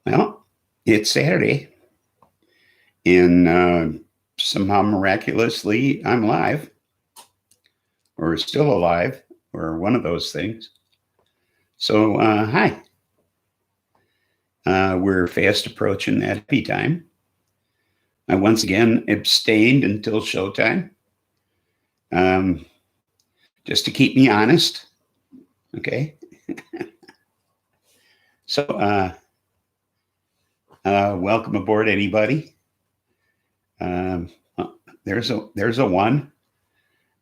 Well, it's Saturday, and somehow miraculously, I'm alive, or still alive, or one of those things. So, hi. We're fast approaching that happy time. I once again abstained until showtime, um, just to keep me honest. Okay. So, welcome aboard, anybody. Um, there's a one.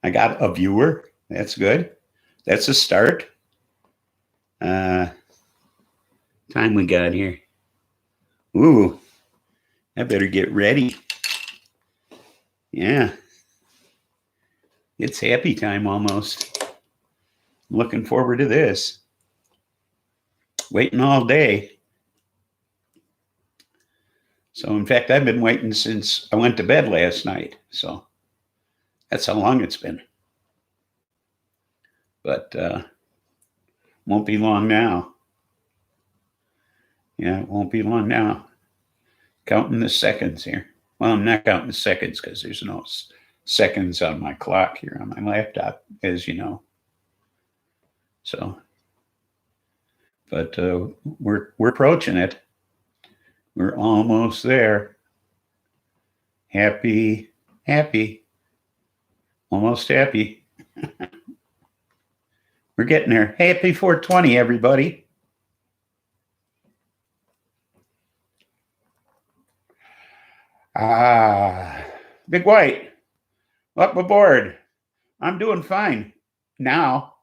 I got a viewer. That's good. That's a start. Time we got here. Ooh, I better get ready. Yeah, it's happy time almost. Looking forward to this. Waiting all day. So, in fact, I've been waiting since I went to bed last night. So, that's how long it's been. But won't be long now. Yeah, it won't be long now. Counting the seconds here. Well, I'm not counting the seconds because there's no seconds on my clock here on my laptop, as you know. So, but we're approaching it. We're almost there. Happy, almost happy. We're getting there. Happy 420, everybody. Big White, up aboard. I'm doing fine now.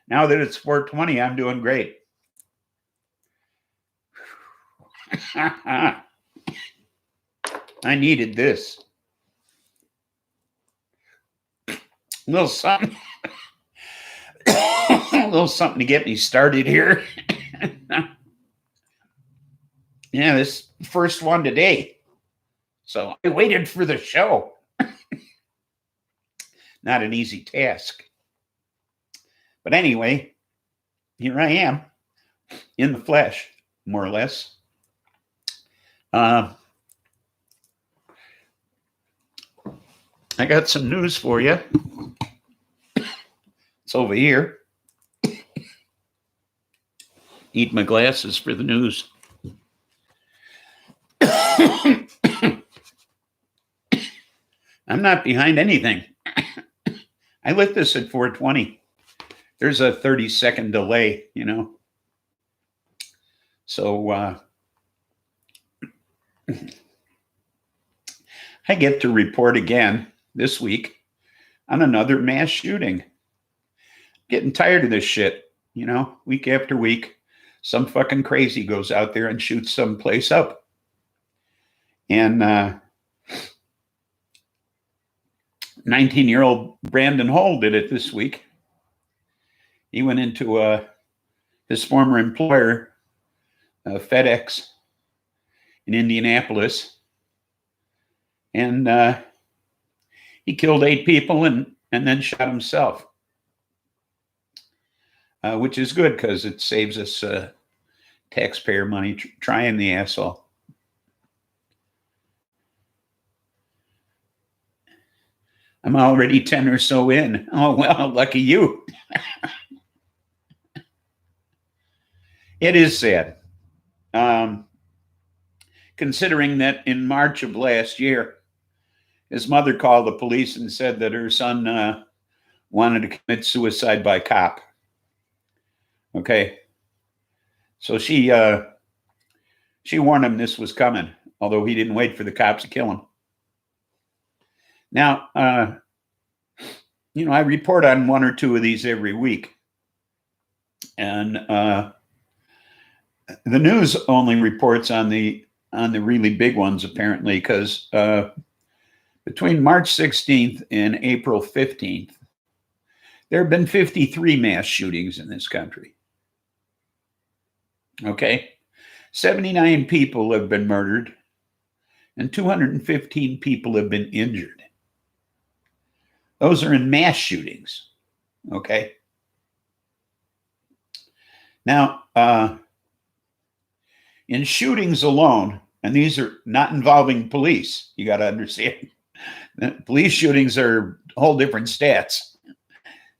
Now that it's 420, I'm doing great. I needed this. A little something. A little something to get me started here. Yeah, this first one today. So I waited for the show. Not an easy task. But anyway, here I am in the flesh, more or less. I got some news for you. It's over here. Need my glasses for the news. I'm not behind anything. I lit this at 420. There's a 30-second delay, you know. So I get to report again this week on another mass shooting. Getting tired of this shit, you know, week after week. Some fucking crazy goes out there and shoots some place up. And 19-year-old Brandon Hall did it this week. He went into his former employer, FedEx, in Indianapolis, and he killed 8 people and then shot himself, which is good because it saves us taxpayer money trying the asshole. I'm already 10 or so in. Oh, well, lucky you. It is sad. Considering that in March of last year, his mother called the police and said that her son wanted to commit suicide by cop. Okay. So she warned him this was coming, although he didn't wait for the cops to kill him. Now, you know, I report on 1 or 2 of these every week. And the news only reports on the really big ones, apparently, because between March 16th and April 15th, there have been 53 mass shootings in this country. Okay. 79 people have been murdered and 215 people have been injured. Those are in mass shootings. Okay. Now, In shootings alone, and these are not involving police, you got to understand. Police shootings are whole different stats.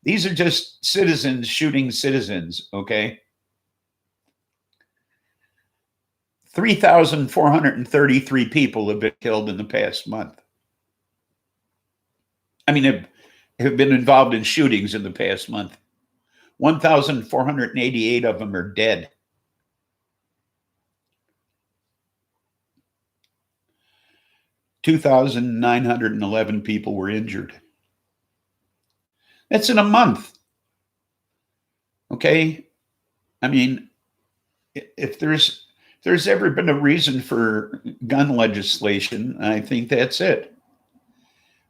These are just citizens shooting citizens, okay? 3,433 people have been killed in the past month. I mean, have been involved in shootings in the past month. 1,488 of them are dead. 2,911 people were injured. That's in a month. Okay? I mean, if there's ever been a reason for gun legislation, I think that's it.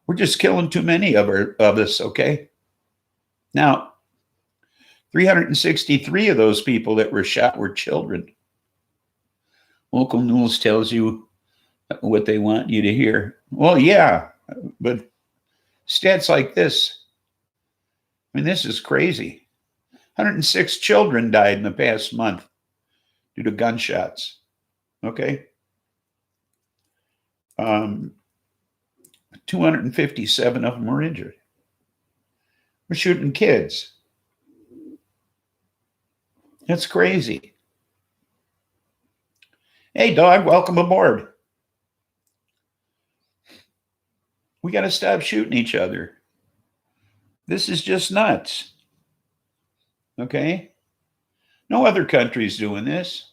We're just killing too many of us, okay? Now, 363 of those people that were shot were children. Local news tells you what they want you to hear. Well, yeah, but stats like this, I mean, this is crazy. 106 children died in the past month due to gunshots. Okay. 257 of them were injured. We're shooting kids. That's crazy. Hey, dog, welcome aboard. We got to stop shooting each other. This is just nuts. Okay? No other country's doing this.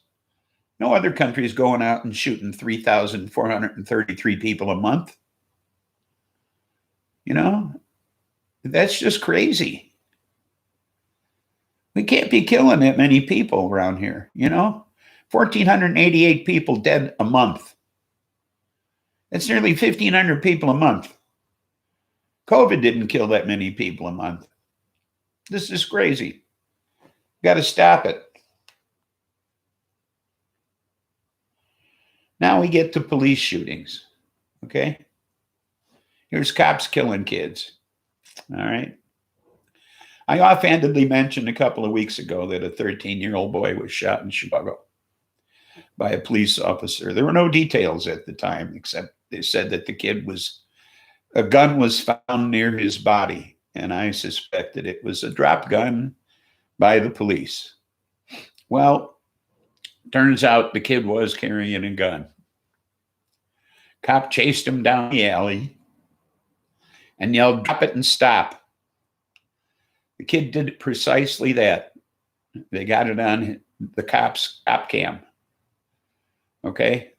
No other country's going out and shooting 3,433 people a month. You know? That's just crazy. We can't be killing that many people around here, you know? 1,488 people dead a month. That's nearly 1,500 people a month. COVID didn't kill that many people a month. This is crazy. Got to stop it. Now we get to police shootings. Okay? Here's cops killing kids. All right? I offhandedly mentioned a couple of weeks ago that a 13-year-old boy was shot in Chicago by a police officer. There were no details at the time, except they said that a gun was found near his body, and I suspected it was a drop gun by the police. Well, turns out the kid was carrying a gun. Cop chased him down the alley and yelled, "Drop it and stop." The kid did precisely that. They got it on the cop's cop cam. Okay?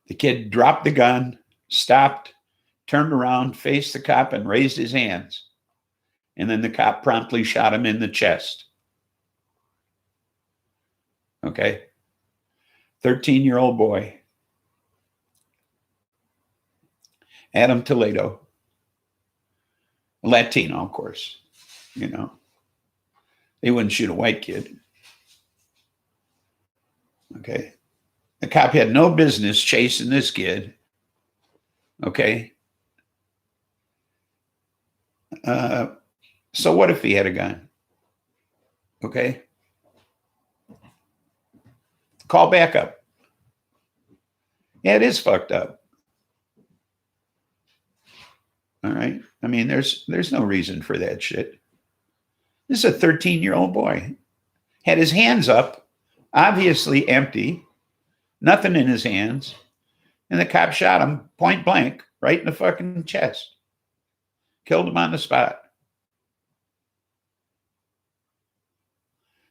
The kid dropped the gun, stopped, turned around, faced the cop, and raised his hands. And then the cop promptly shot him in the chest. Okay? 13-year-old boy. Adam Toledo. Latino, of course. You know. They wouldn't shoot a white kid. Okay? The cop had no business chasing this kid. Okay? So what if he had a gun? Okay? Call backup. Yeah, it is fucked up. All right? I mean, there's no reason for that shit. This is a 13-year-old boy. Had his hands up, obviously empty, nothing in his hands, and the cop shot him point blank right in the fucking chest. Killed him on the spot.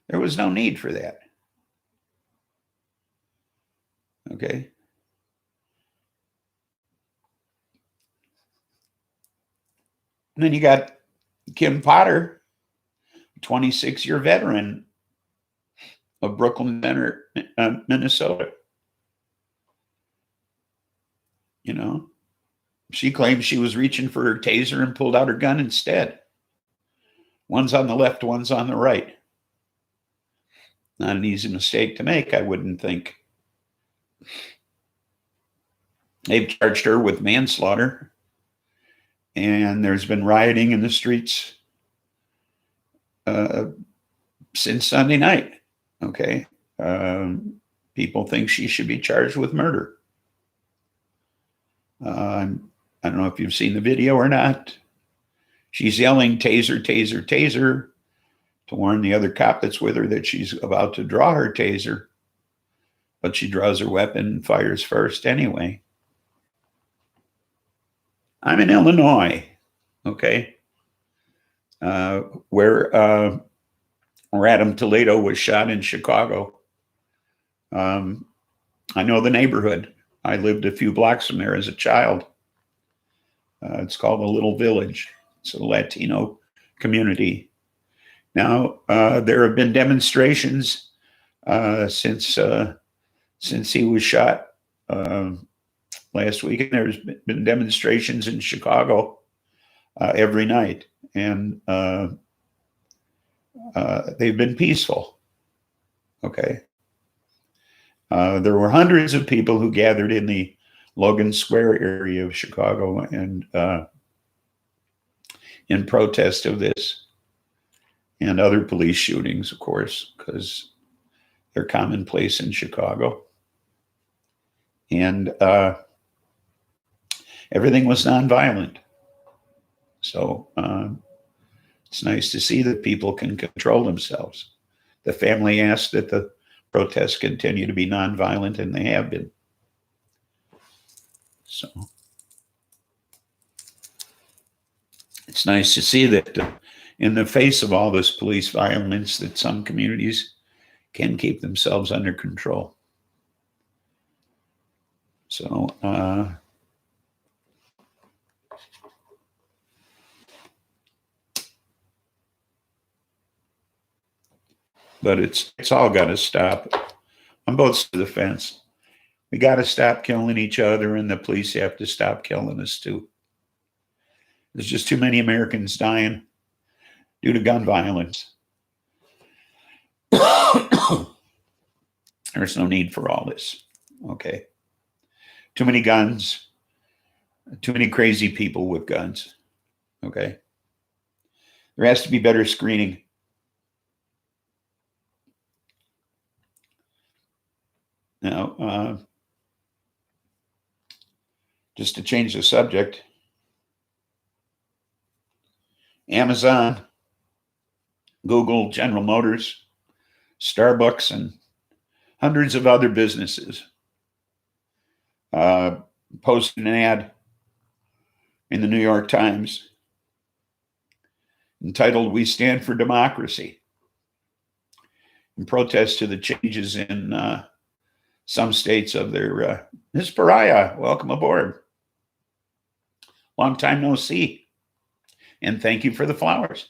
There was no need for that. Okay? And then you got Kim Potter, 26-year veteran of Brooklyn, Minnesota. You know, she claims she was reaching for her taser and pulled out her gun instead. One's on the left, one's on the right. Not an easy mistake to make, I wouldn't think. They've charged her with manslaughter, and there's been rioting in the streets since Sunday night. Okay. people think she should be charged with murder. I don't know if you've seen the video or not. She's yelling, taser, taser, taser, to warn the other cop that's with her that she's about to draw her taser. But she draws her weapon and fires first anyway. I'm in Illinois, okay, where Adam Toledo was shot in Chicago. I know the neighborhood. I lived a few blocks from there as a child. It's called the Little Village. It's a Latino community. Now, there have been demonstrations since he was shot last week. And there's been demonstrations in Chicago every night. And they've been peaceful. Okay. There were hundreds of people who gathered in the Logan Square area of Chicago and in protest of this and other police shootings, of course, because they're commonplace in Chicago. And everything was nonviolent. So it's nice to see that people can control themselves. The family asked that the protests continue to be nonviolent, and they have been. So it's nice to see that in the face of all this police violence, that some communities can keep themselves under control. So but it's all got to stop on both sides of the fence. We got to stop killing each other, and the police have to stop killing us too. There's just too many Americans dying due to gun violence. There's no need for all this. Okay. Too many guns, too many crazy people with guns. Okay. There has to be better screening. Now, just to change the subject, Amazon, Google, General Motors, Starbucks, and hundreds of other businesses posted an ad in the New York Times entitled, "We Stand for Democracy," in protest to the changes in some states of their, Ms. Pariah, welcome aboard. Long time no see. And thank you for the flowers.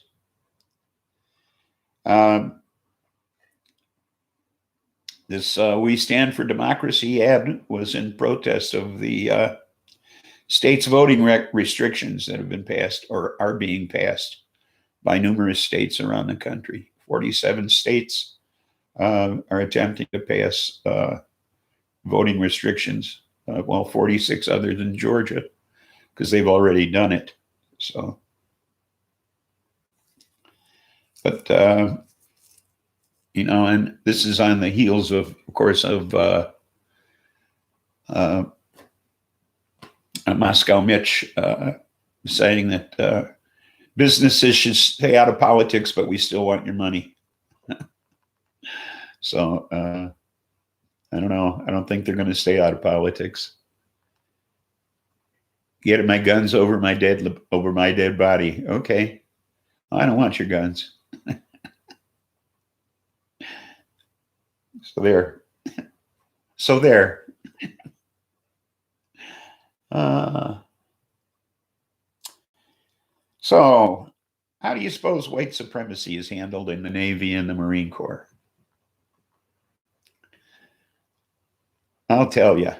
This "We Stand for Democracy" ad was in protest of the states' voting restrictions that have been passed or are being passed by numerous states around the country. 47 states are attempting to pass voting restrictions. 46 other than Georgia, because they've already done it. So, but and this is on the heels of course, of Moscow Mitch saying that businesses should stay out of politics, but we still want your money. So I don't know. I don't think they're going to stay out of politics. Get my guns over my dead body. Okay, I don't want your guns. So there. So there. So how do you suppose white supremacy is handled in the Navy and the Marine Corps? I'll tell you.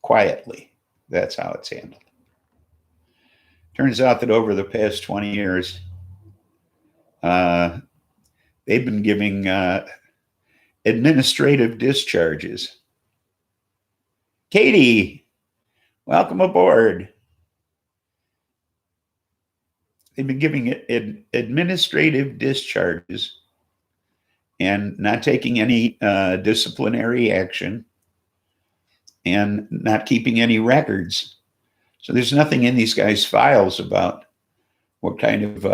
Quietly. That's how it's handled. Turns out that over the past 20 years, they've been giving administrative discharges. Katie, welcome aboard. They've been giving administrative discharges and not taking any disciplinary action and not keeping any records. So there's nothing in these guys' files about what kind of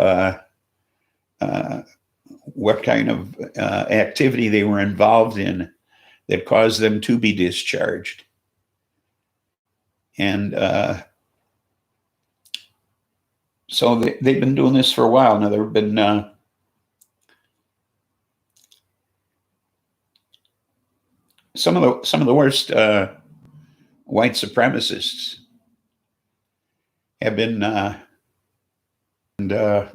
activity they were involved in that caused them to be discharged. And so they've been doing this for a while now. There have been some of the worst white supremacists have been, and I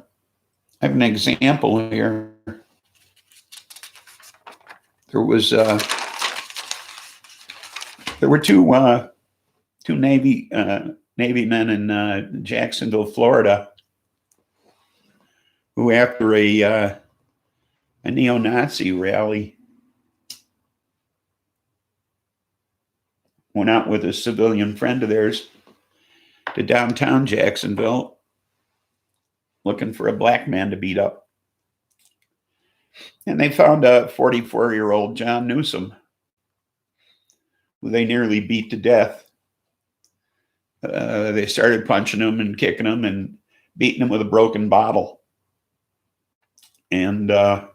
have an example here. There were two Navy men in Jacksonville, Florida, who, after a neo-Nazi rally, went out with a civilian friend of theirs to downtown Jacksonville looking for a black man to beat up. And they found a 44-year-old John Newsom, who they nearly beat to death. They started punching him and kicking him and beating him with a broken bottle. And then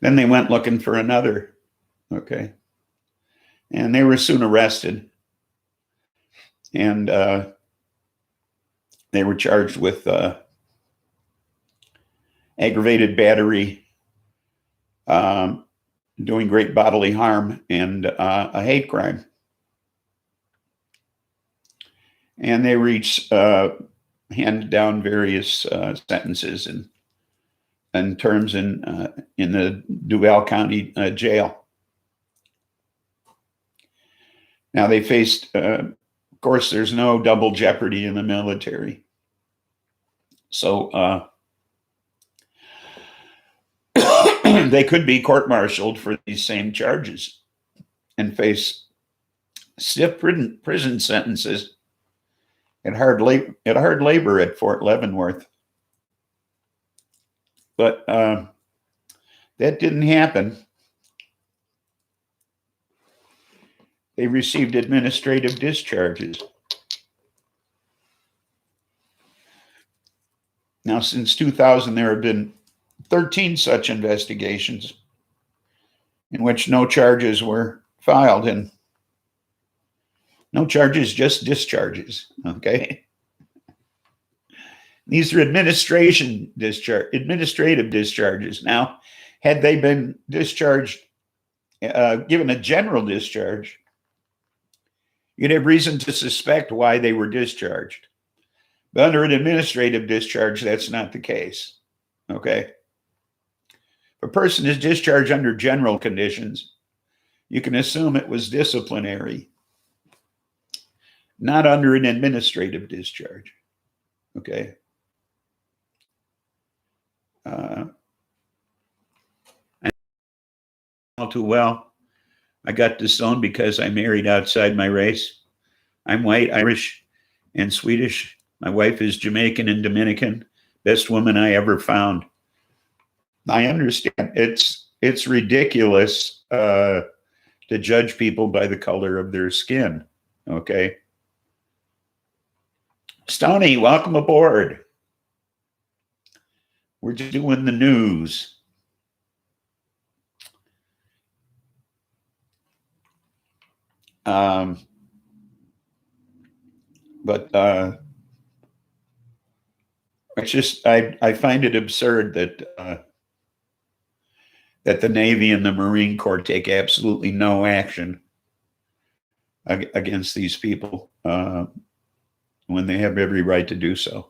they went looking for another. Okay. And they were soon arrested. And they were charged with aggravated battery, doing great bodily harm, and a hate crime. And they handed down various sentences and terms in the Duval County jail. Now they faced, of course, there's no double jeopardy in the military. So they could be court-martialed for these same charges and face stiff prison sentences at hard labor at Fort Leavenworth. But that didn't happen. They received administrative discharges. Now, since 2000, there have been 13 such investigations in which no charges were filed, and no charges, just discharges, okay? These are administrative discharges. Now, had they been discharged, given a general discharge, you'd have reason to suspect why they were discharged. But under an administrative discharge, that's not the case, okay? If a person is discharged under general conditions, you can assume it was disciplinary, not under an administrative discharge, okay? I know all too well. I got disowned because I married outside my race. I'm white, Irish, and Swedish. My wife is Jamaican and Dominican. Best woman I ever found. I understand it's ridiculous to judge people by the color of their skin. Okay. Stony, welcome aboard. We're just doing the news. But it's just, I find it absurd that that the Navy and the Marine Corps take absolutely no action against these people when they have every right to do so.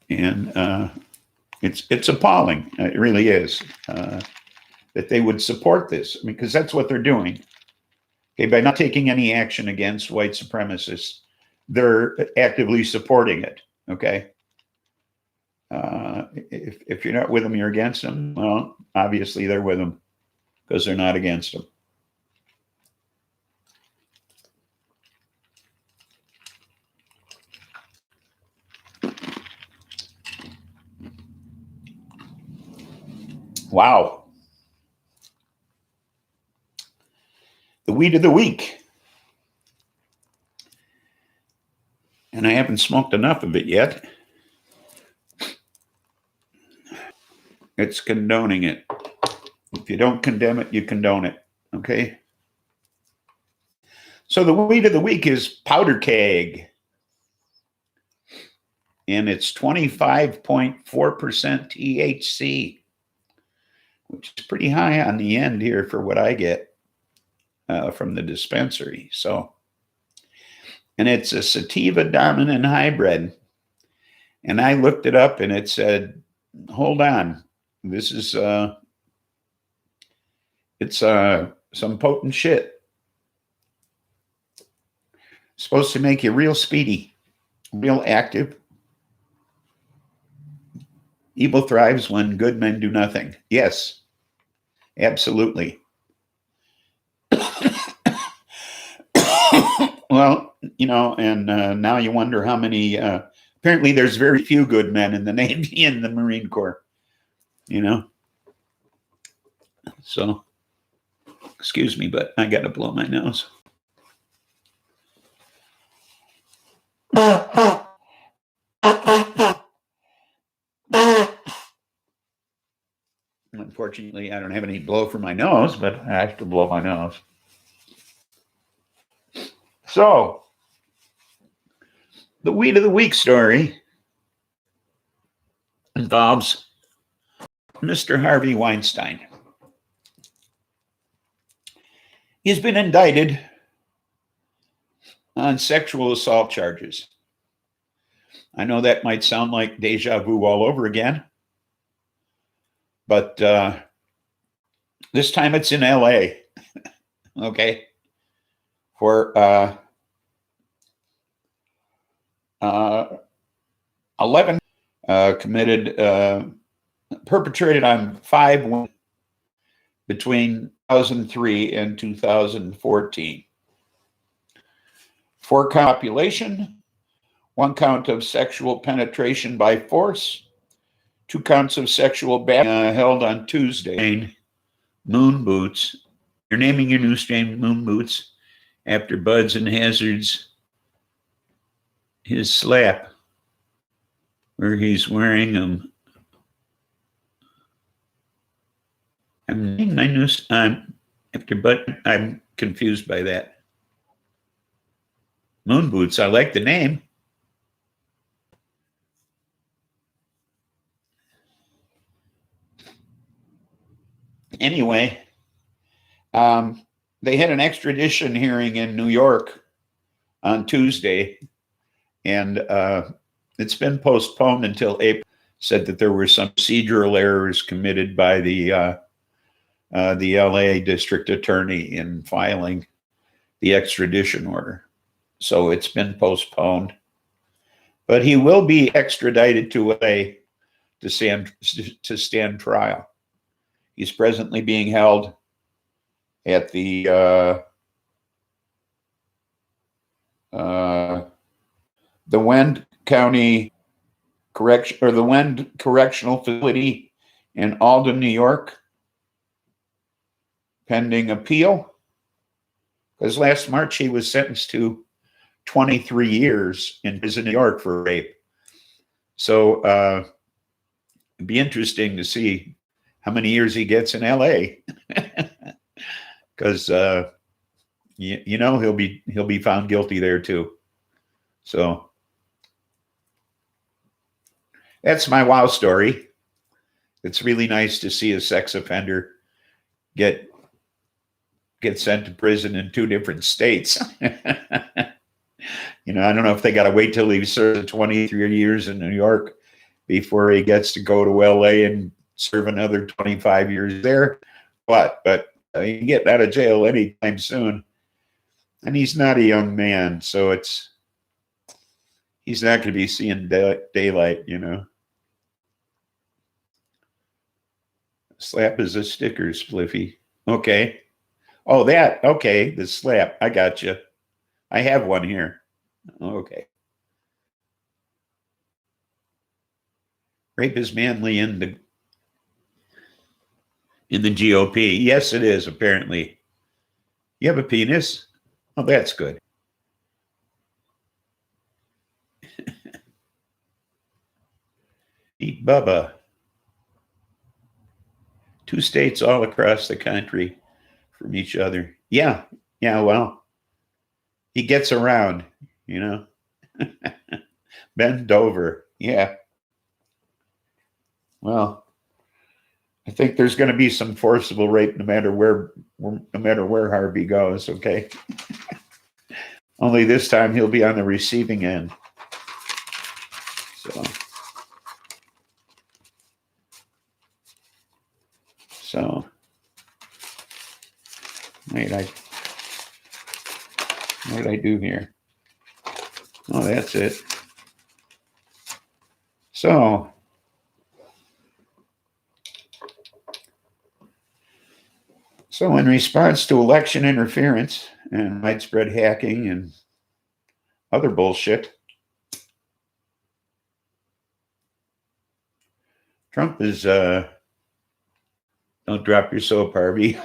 And it's appalling. It really is that they would support this. I mean, because that's what they're doing. Okay, by not taking any action against white supremacists, they're actively supporting it. Okay. If you're not with them, you're against them. Well, obviously they're with them because they're not against them. Wow. The weed of the week. And I haven't smoked enough of it yet. It's condoning it. If you don't condemn it, you condone it. Okay? So the weed of the week is powder keg. And it's 25.4% THC, which is pretty high on the end here for what I get from the dispensary. So, and it's a sativa dominant hybrid. And I looked it up and it said, hold on, this is, it's some potent shit. Supposed to make you real speedy, real active. Evil thrives when good men do nothing. Yes, absolutely. Well, you know, and now you wonder how many, apparently there's very few good men in the Navy and the Marine Corps, you know. So, excuse me, but I got to blow my nose. Unfortunately, I don't have any blow for my nose, but I have to blow my nose. So, the weed of the week story involves Mr. Harvey Weinstein. He's been indicted on sexual assault charges. I know that might sound like deja vu all over again, but this time it's in LA, okay, for 11 perpetrated on 5 women between 2003 and 2014. 4 copulation, 1 count of sexual penetration by force, 2 counts of sexual battery held on Tuesday. Moon Boots. You're naming your new strain Moon Boots after Buds and Hazard's his slap, where he's wearing them. I'm naming my new after Bud. I'm confused by that. Moon Boots. I like the name. Anyway, they had an extradition hearing in New York on Tuesday, and it's been postponed until April. Said that there were some procedural errors committed by the LA district attorney in filing the extradition order. So it's been postponed. But he will be extradited to LA to stand trial. He's presently being held at the Wend County Correction, or the Wend Correctional Facility in Alden, New York, pending appeal. Because last March he was sentenced to 23 years in prison, New York, for rape. So it'd be interesting to see how many years he gets in LA, because you know he'll be found guilty there too. So that's my wow story. It's really nice to see a sex offender get sent to prison in 2 different states. You know, I don't know if they got to wait till he serves 23 years in New York before he gets to go to LA and serve another 25 years there. But he can get out of jail anytime soon. And he's not a young man, so he's not going to be seeing daylight, you know. Slap is a sticker, Spliffy. Okay. Oh, that. Okay, the slap. I got you. I have one here. Okay. Rape is manly and in the GOP. Yes, it is, apparently. You have a penis? Oh, that's good. Eat Bubba. 2 states all across the country from each other. Yeah, well, he gets around, you know. Bend over. Yeah. Well, I think there's going to be some forcible rape no matter where Harvey goes, okay? Only this time he'll be on the receiving end. So what did I do here? Oh, that's it. So in response to election interference and widespread hacking and other bullshit, Trump is don't drop your soap, Harvey.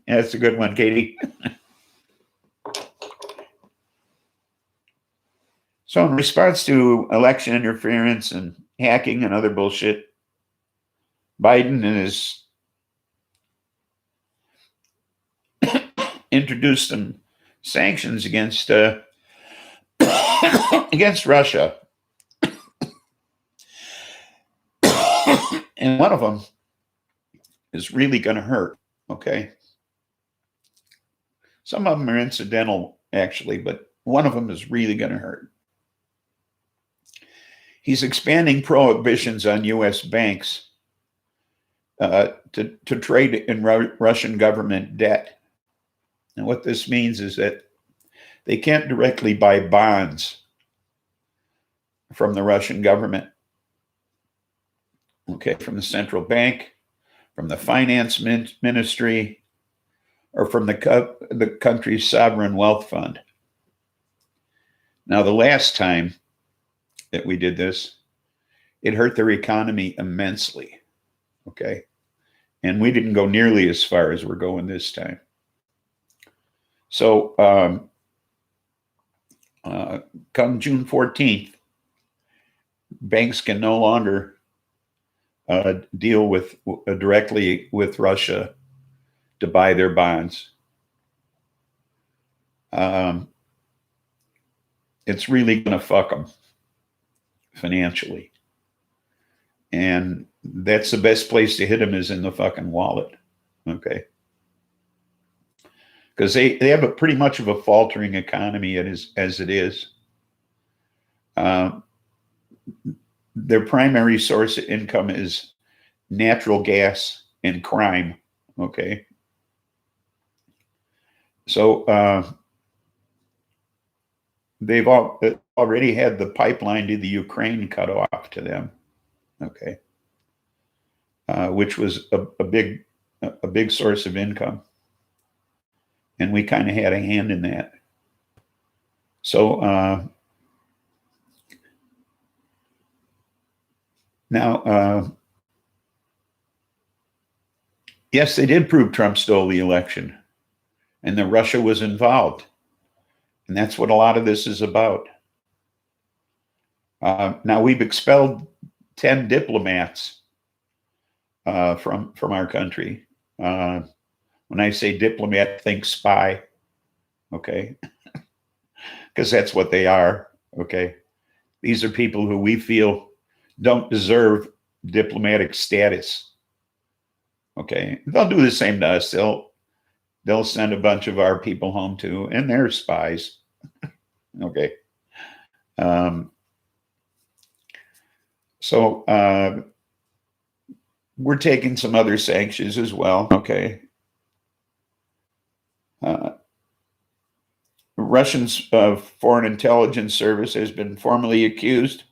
That's a good one, Katie. So in response to election interference and hacking and other bullshit, Biden has introduced some sanctions against against Russia. And one of them is really going to hurt, okay? Some of them are incidental, actually, but one of them is really going to hurt. He's expanding prohibitions on U.S. banks to trade in Russian government debt. And what this means is that they can't directly buy bonds from the Russian government, okay, from the central bank, from the finance ministry, or from the country's sovereign wealth fund. Now, the last time that we did this, it hurt their economy immensely, okay? And we didn't go nearly as far as we're going this time. So come June 14th, banks can no longer deal with directly with Russia to buy their bonds. It's really going to fuck them financially. And that's the best place to hit them is in the fucking wallet, okay? Because they have a pretty much of a faltering economy as it is. Their primary source of income is natural gas and crime, okay? So they've already had the pipeline to the Ukraine cut off to them, okay? Which was a big source of income. And we kind of had a hand in that. So now, yes, they did prove Trump stole the election and that Russia was involved. And that's what a lot of this is about. Now, we've expelled 10 diplomats from our country. When I say diplomat, think spy, okay? Because that's what they are, okay? These are people who we feel don't deserve diplomatic status, okay? They'll do the same to us. They'll send a bunch of our people home too, and they're spies, okay? So we're taking some other sanctions as well, okay? Russia's Foreign Intelligence Service has been formally accused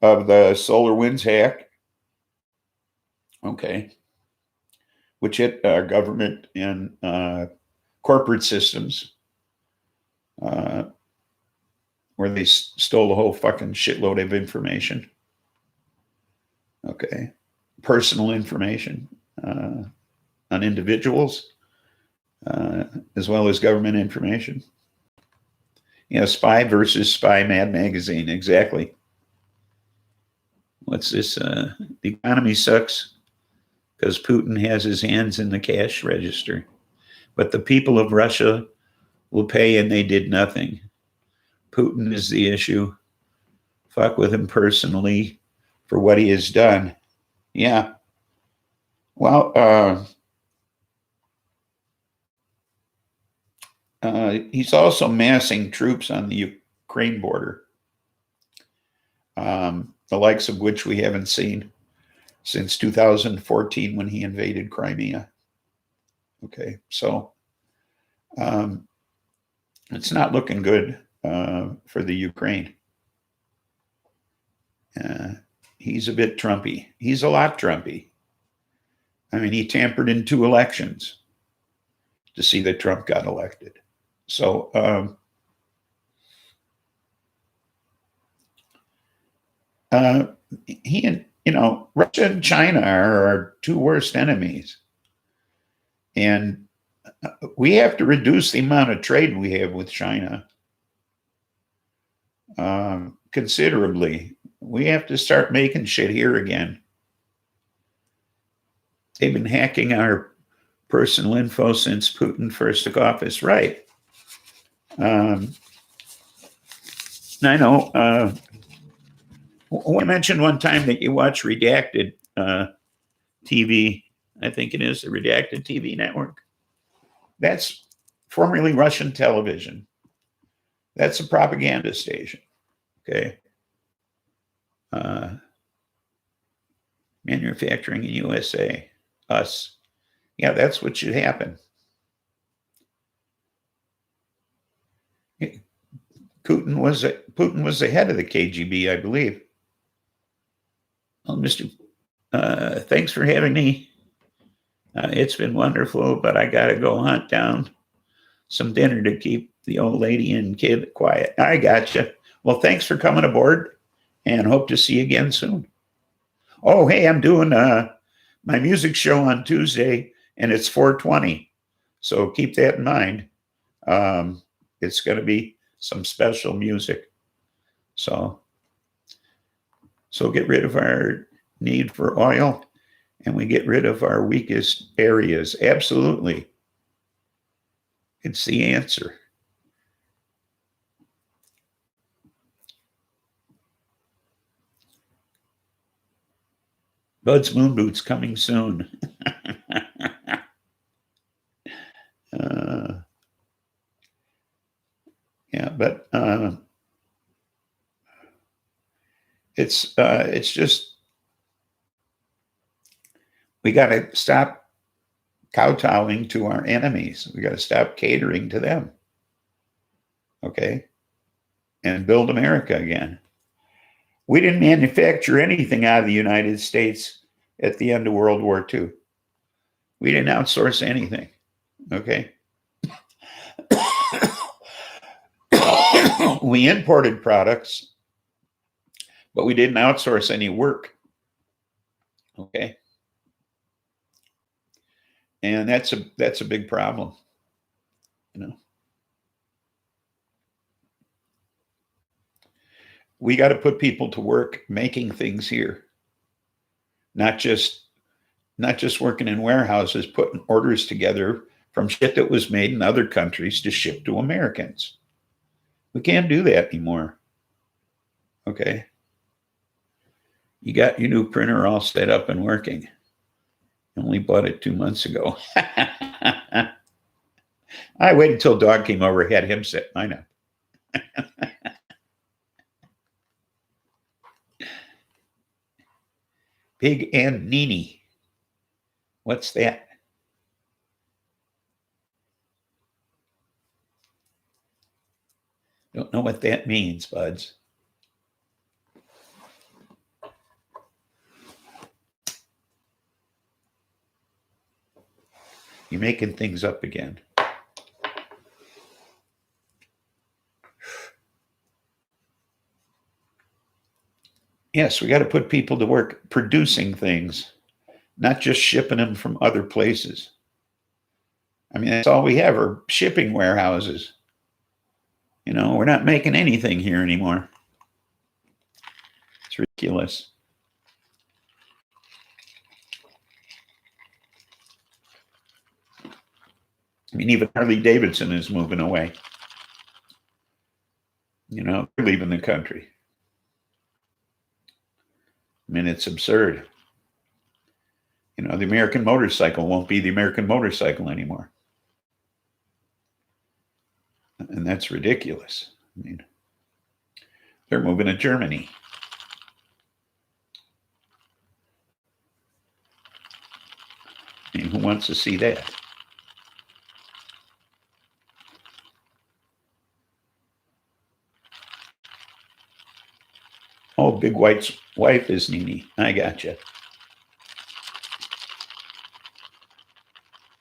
of the SolarWinds hack, okay, which hit our government and corporate systems, where they stole a whole fucking shitload of information, okay. personal information on individuals, as well as government information. Spy versus spy, Mad Magazine, exactly. What's this? The economy sucks because Putin has his hands in the cash register. But the people of Russia will pay, and they did nothing. Putin is the issue. Fuck with him personally for what he has done. Yeah. Well, he's also massing troops on the Ukraine border, the likes of which we haven't seen since 2014 when he invaded Crimea. Okay, so it's not looking good for the Ukraine. He's a bit Trumpy. He's a lot Trumpy. I mean, he tampered in 2 elections to see that Trump got elected. So he and Russia and China are our 2 worst enemies, and we have to reduce the amount of trade we have with China considerably. We have to start making shit here again. They've been hacking our personal info since Putin first took office, right? I know. I mentioned one time that you watch Redacted TV. I think it is the Redacted TV network. That's formerly Russian television. That's a propaganda station. Okay. Manufacturing in USA. Us. Yeah, that's what should happen. Putin was the head of the KGB, I believe. Well, Mr. Thanks for having me. It's been wonderful, but I got to go hunt down some dinner to keep the old lady and kid quiet. I gotcha. Well, thanks for coming aboard, and hope to see you again soon. Oh, hey, I'm doing my music show on Tuesday, and it's 420. So keep that in mind. It's going to be some special music. So get rid of our need for oil, and we get rid of our weakest areas. Absolutely. It's the answer. Bud's Moon Boots coming soon. Yeah, but it's just, we got to stop kowtowing to our enemies. We got to stop catering to them. Okay, and build America again. We didn't manufacture anything out of the United States at the end of World War II. We didn't outsource anything. Okay. We imported products, but we didn't outsource any work. Okay. And that's a big problem, We got to put people to work making things here. Not just working in warehouses, putting orders together from shit that was made in other countries to ship to Americans. We can't do that anymore. Okay. You got your new printer all set up and working. You only bought it 2 months ago. I waited until Dog came over, had him set mine up. Big and Nini. What's that? Don't know what that means, buds. You're making things up again. Yes, we got to put people to work producing things. not just shipping them from other places. I mean, that's all we have are shipping warehouses. You know, we're not making anything here anymore. It's ridiculous. I mean, even Harley Davidson is moving away. You know, they're leaving the country. I mean, it's absurd. You know, the American motorcycle won't be the American motorcycle anymore. And that's ridiculous. I mean, they're moving to Germany. I mean, who wants to see that? Oh, Big White's wife is Nene. I gotcha.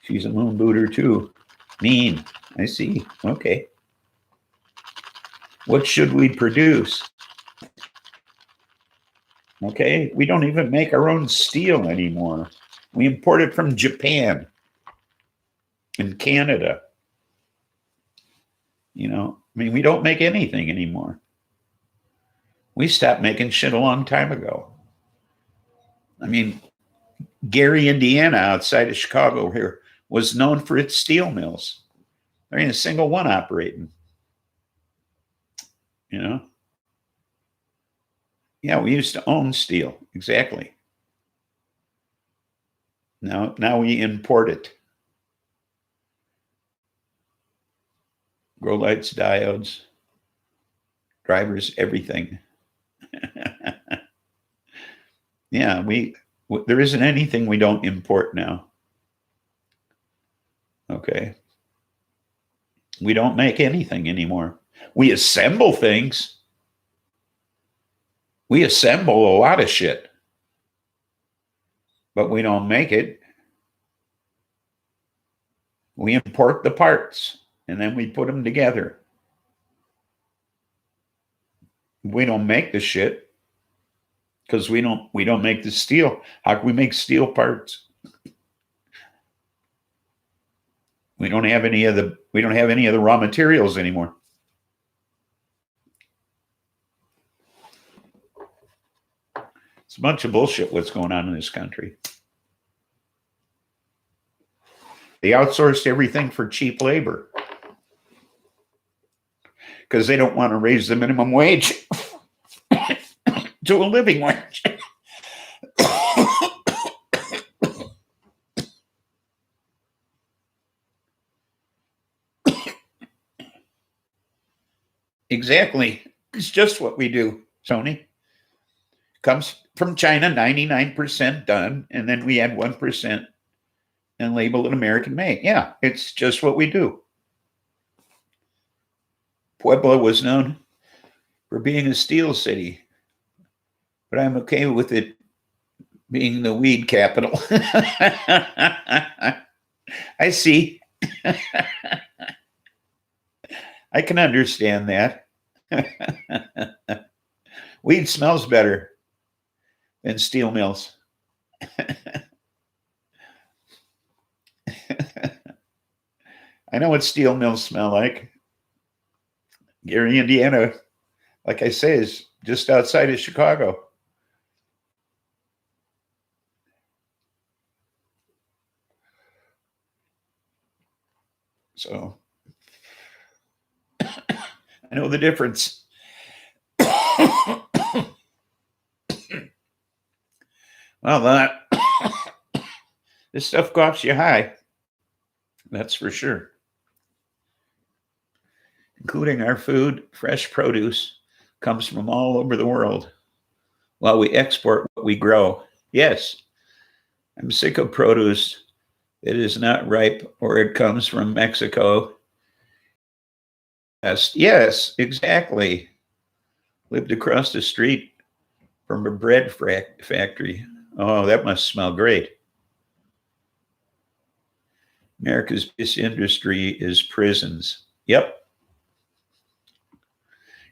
She's a moon booter too. Mean. I see. Okay. What should we produce? Okay. We don't even make our own steel anymore. We import it from Japan and Canada. You know, I mean, we don't make anything anymore. We stopped making shit a long time ago. I mean, Gary, Indiana, outside of Chicago here, was known for its steel mills. There ain't a single one operating. You know? Yeah, we used to own steel. Exactly. Now we import it. Grow lights, diodes, drivers, everything. Yeah, there isn't anything we don't import now. Okay. We don't make anything anymore. We assemble things. We assemble a lot of shit, but we don't make it. We import the parts and then we put them together. We don't make the shit because we don't make the steel. How can we make steel parts? We don't have any of the raw materials anymore. It's a bunch of bullshit what's going on in this country. They outsourced everything for cheap labor because they don't want to raise the minimum wage to a living wage. Exactly. It's just what we do, Tony. Comes from China, 99% done, and then we add 1% and label it American made. Yeah, it's just what we do. Puebla was known for being a steel city, but I'm okay with it being the weed capital. I see. I can understand that. Weed smells better than steel mills. I know what steel mills smell like. Gary, Indiana, like I say, is just outside of Chicago. So I know the difference. Well, this stuff costs you high. That's for sure. Including our food, fresh produce comes from all over the world while we export what we grow. Yes, I'm sick of produce that is not ripe or it comes from Mexico. Yes, exactly. Lived across the street from a bread factory. Oh, that must smell great. America's biggest industry is prisons. Yep.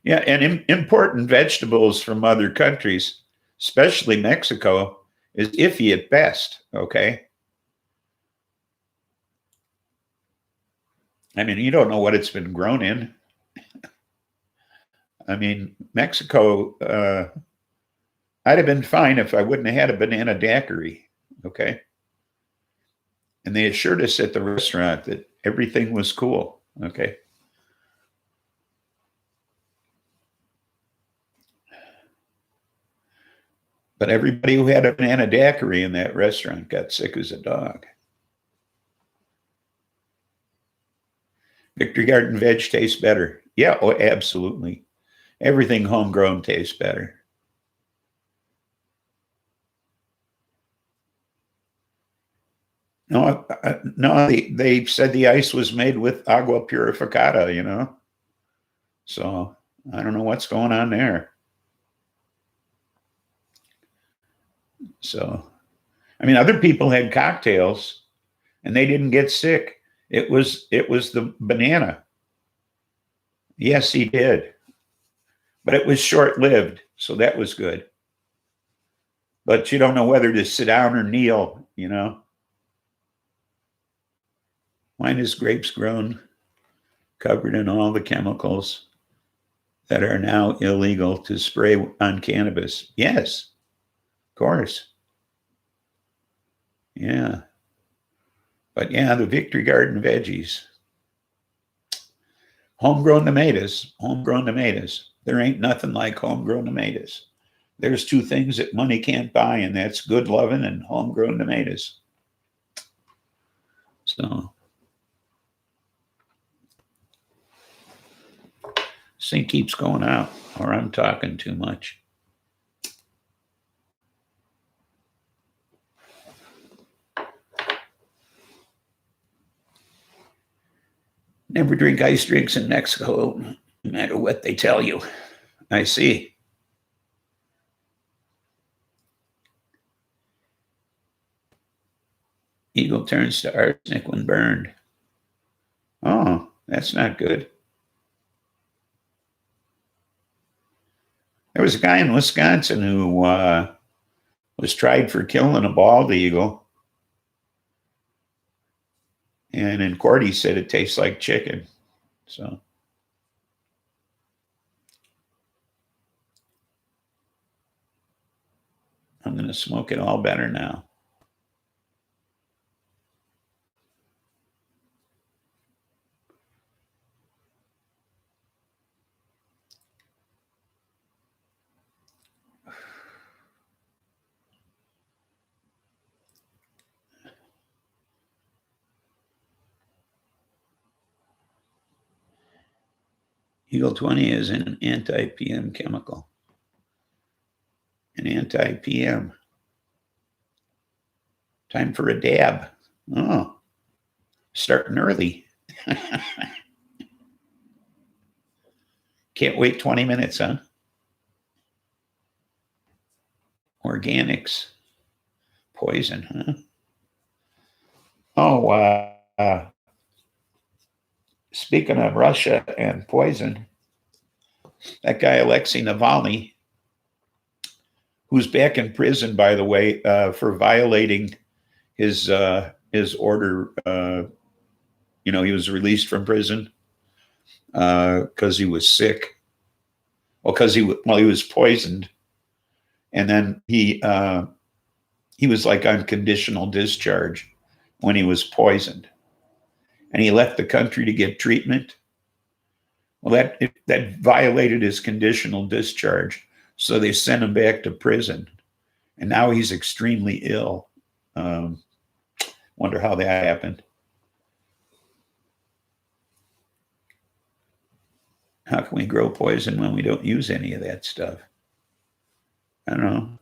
Yeah, and importing vegetables from other countries, especially Mexico, is iffy at best, okay? I mean, you don't know what it's been grown in. I mean, Mexico, I'd have been fine if I wouldn't have had a banana daiquiri, okay? And they assured us at the restaurant that everything was cool, okay? But everybody who had a banana daiquiri in that restaurant got sick as a dog. Victory Garden veg tastes better. Yeah, oh, absolutely. Everything homegrown tastes better. No, no, they said the ice was made with agua purificada, you know? So I don't know what's going on there. So, I mean, other people had cocktails and they didn't get sick. It was the banana. Yes, he did. But it was short-lived, so that was good. But you don't know whether to sit down or kneel, you know? Wine is grapes grown, covered in all the chemicals that are now illegal to spray on cannabis. Yes, of course. Yeah. But yeah, the Victory Garden veggies. Homegrown tomatoes, homegrown tomatoes. There ain't nothing like homegrown tomatoes. There's two things that money can't buy, and that's good loving and homegrown tomatoes. So, this thing keeps going out, or I'm talking too much. Never drink ice drinks in Mexico, no matter what they tell you. I see. Eagle turns to arsenic when burned. Oh, that's not good. There was a guy in Wisconsin who was tried for killing a bald eagle. And in court, he said it tastes like chicken. So, I'm going to smoke it all better now. Eagle 20 is an anti-PM chemical. An anti-PM. Time for a dab. Oh, starting early. Can't wait 20 minutes, huh? Organics. Poison, huh? Oh, speaking of Russia and poison, that guy Alexei Navalny, who's back in prison, by the way, for violating his order. You know, he was released from prison because he was sick. Well, because he was poisoned, and then he was like on conditional discharge when he was poisoned, and he left the country to get treatment. Well, that violated his conditional discharge, so they sent him back to prison, and now he's extremely ill. Wonder how that happened. How can we grow poison when we don't use any of that stuff? I don't know.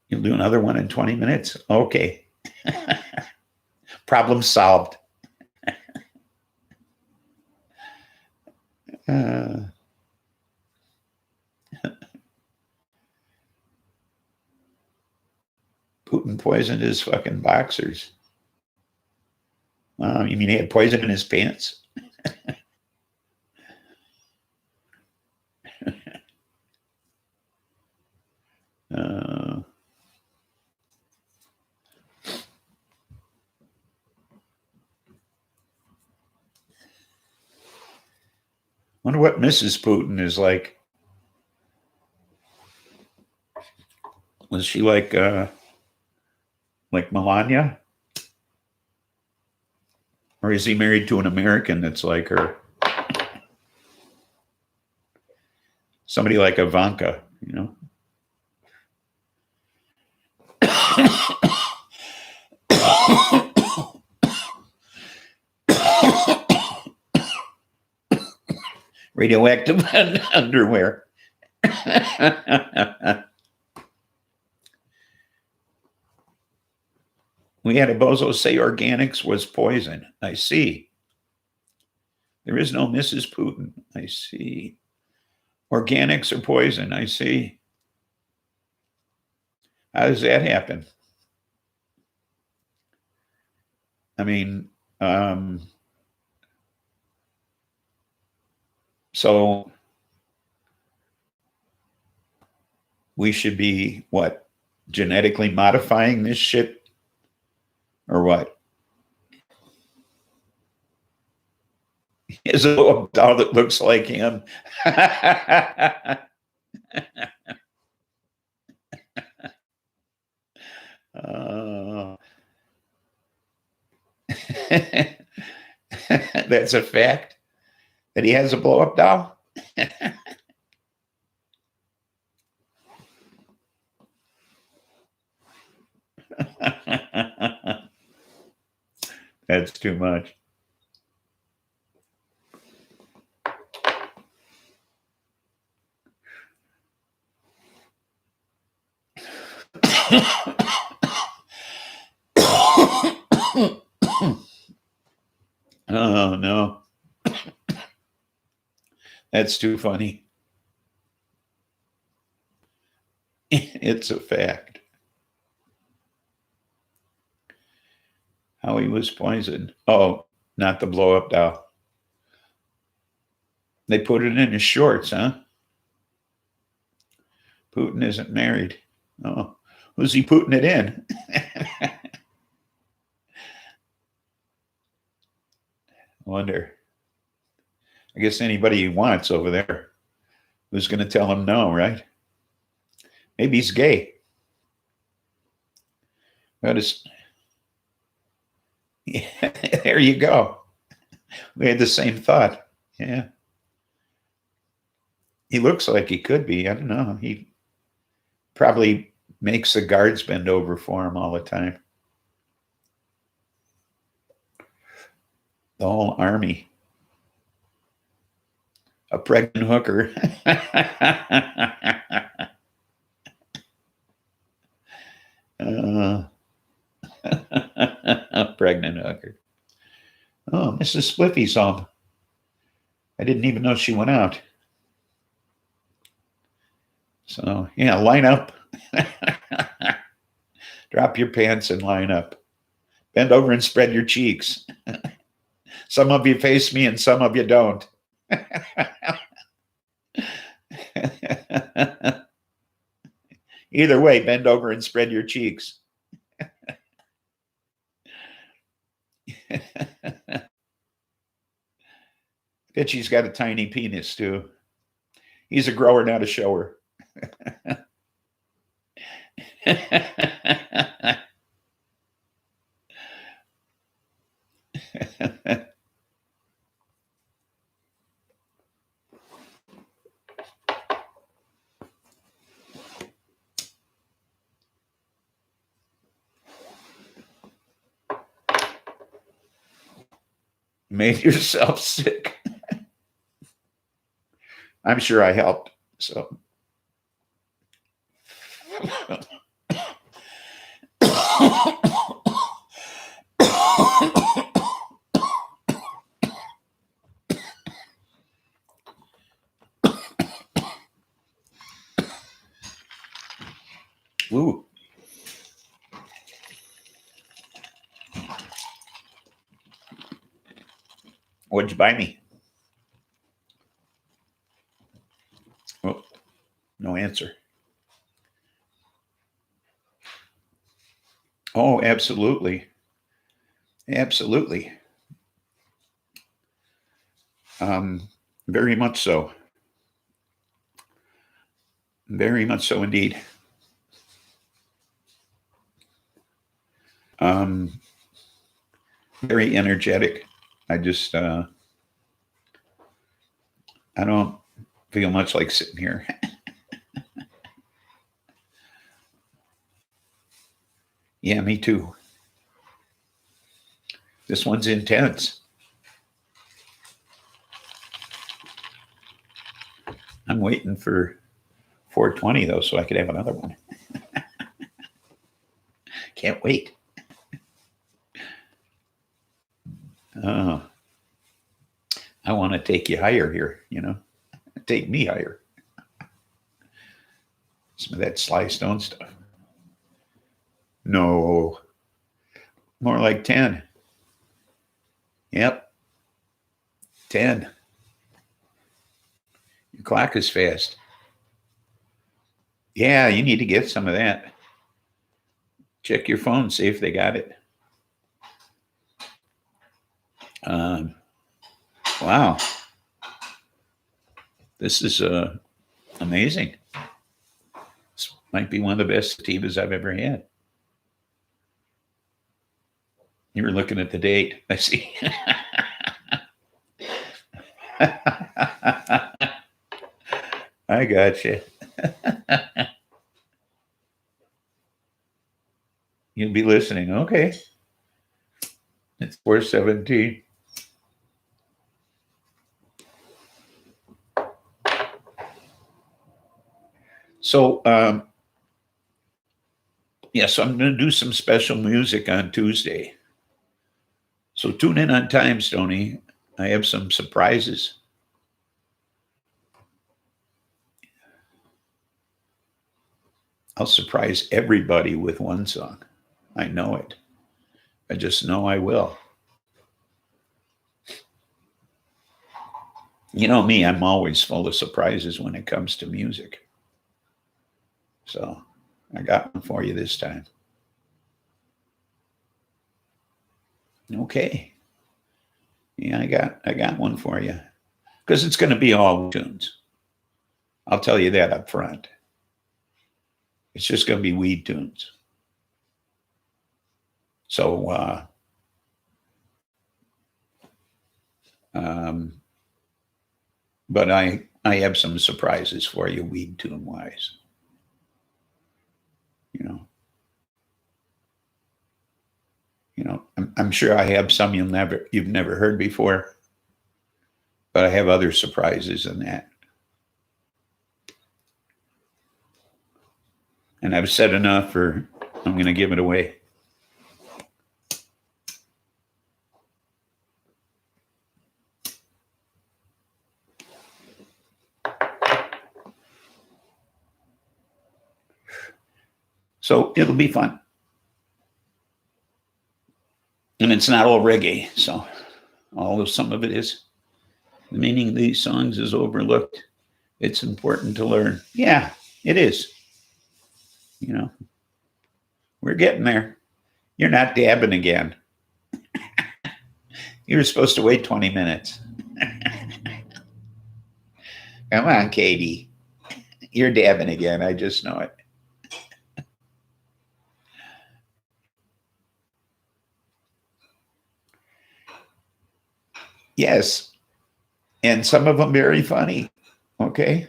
You'll do another one in 20 minutes? Okay. Problem solved. Putin poisoned his fucking boxers. You mean he had poison in his pants? Wonder what Mrs. Putin is like. Was she like Melania? Or is he married to an American that's like her? Somebody like Ivanka, you know? Radioactive underwear. We had a bozo say organics was poison. I see. There is no Mrs. Putin. I see. Organics are poison. I see. How does that happen? I mean, so we should be what? Genetically modifying this shit? Or what? Is a little doll that looks like him. That's a fact that he has a blow-up doll. That's too much. Oh, no. That's too funny. It's a fact. How he was poisoned. Oh, not the blow-up doll. They put it in his shorts, huh? Putin isn't married. Oh, who's he putting it in? I wonder. I guess anybody he wants over there. Who's going to tell him no, right? Maybe he's gay. Yeah, there you go. We had the same thought. Yeah. He looks like he could be. I don't know. He probably makes the guards bend over for him all the time. The whole army. A pregnant hooker. A pregnant hooker. Oh, Mrs. Spliffy's home. I didn't even know she went out. So, yeah, line up. Drop your pants and line up. Bend over and spread your cheeks. Some of you face me and some of you don't. Either way, bend over and spread your cheeks. Bet she's got a tiny penis, too. He's a grower, not a shower. Made yourself sick. I'm sure I helped. So. Ooh. What'd you buy me? Oh, no answer. Oh, absolutely. Absolutely. Very much so. Very much so indeed. Very energetic. I just, I don't feel much like sitting here. Yeah, me too. This one's intense. I'm waiting for 420 though, so I could have another one. Can't wait. Oh, I want to take you higher here, you know, take me higher. Some of that Sly Stone stuff. No, more like 10. Yep, 10. Your clock is fast. Yeah, you need to get some of that. Check your phone, see if they got it. Wow. This is amazing. This might be one of the best sativas I've ever had. You were looking at the date. I see. I got you. You'll be listening. Okay. It's 4:17. So, so I'm going to do some special music on Tuesday. So tune in on time, Stoney. I have some surprises. I'll surprise everybody with one song. I know it. I just know I will. You know me, I'm always full of surprises when it comes to music. So I got one for you this time. Okay. Yeah, I got one for you. Because it's going to be all tunes. I'll tell you that up front. It's just going to be weed tunes. So, but I have some surprises for you, weed tune wise. I'm sure I have some you've never heard before, but I have other surprises in that. And I've said enough, or I'm going to give it away. So it'll be fun. And it's not all reggae, so although some of it is, the meaning of these songs is overlooked. It's important to learn. Yeah, it is. We're getting there. You're not dabbing again. You were supposed to wait 20 minutes. Come on, Katie. You're dabbing again. I just know it. Yes. And some of them very funny. Okay.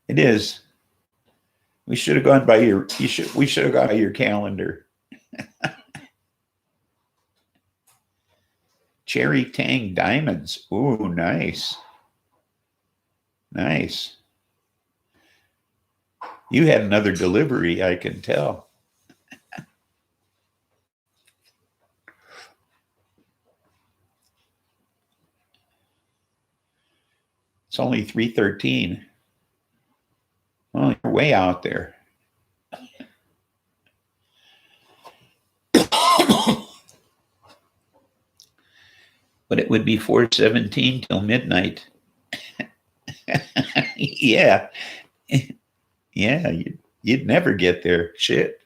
It is. We should have gone by we should have gone by your calendar. Cherry Tang Diamonds. Ooh, nice. Nice. You had another delivery, I can tell. It's only 3:13. Well, you're way out there. But it would be 4:17 till midnight. Yeah. Yeah, you'd never get there. Shit.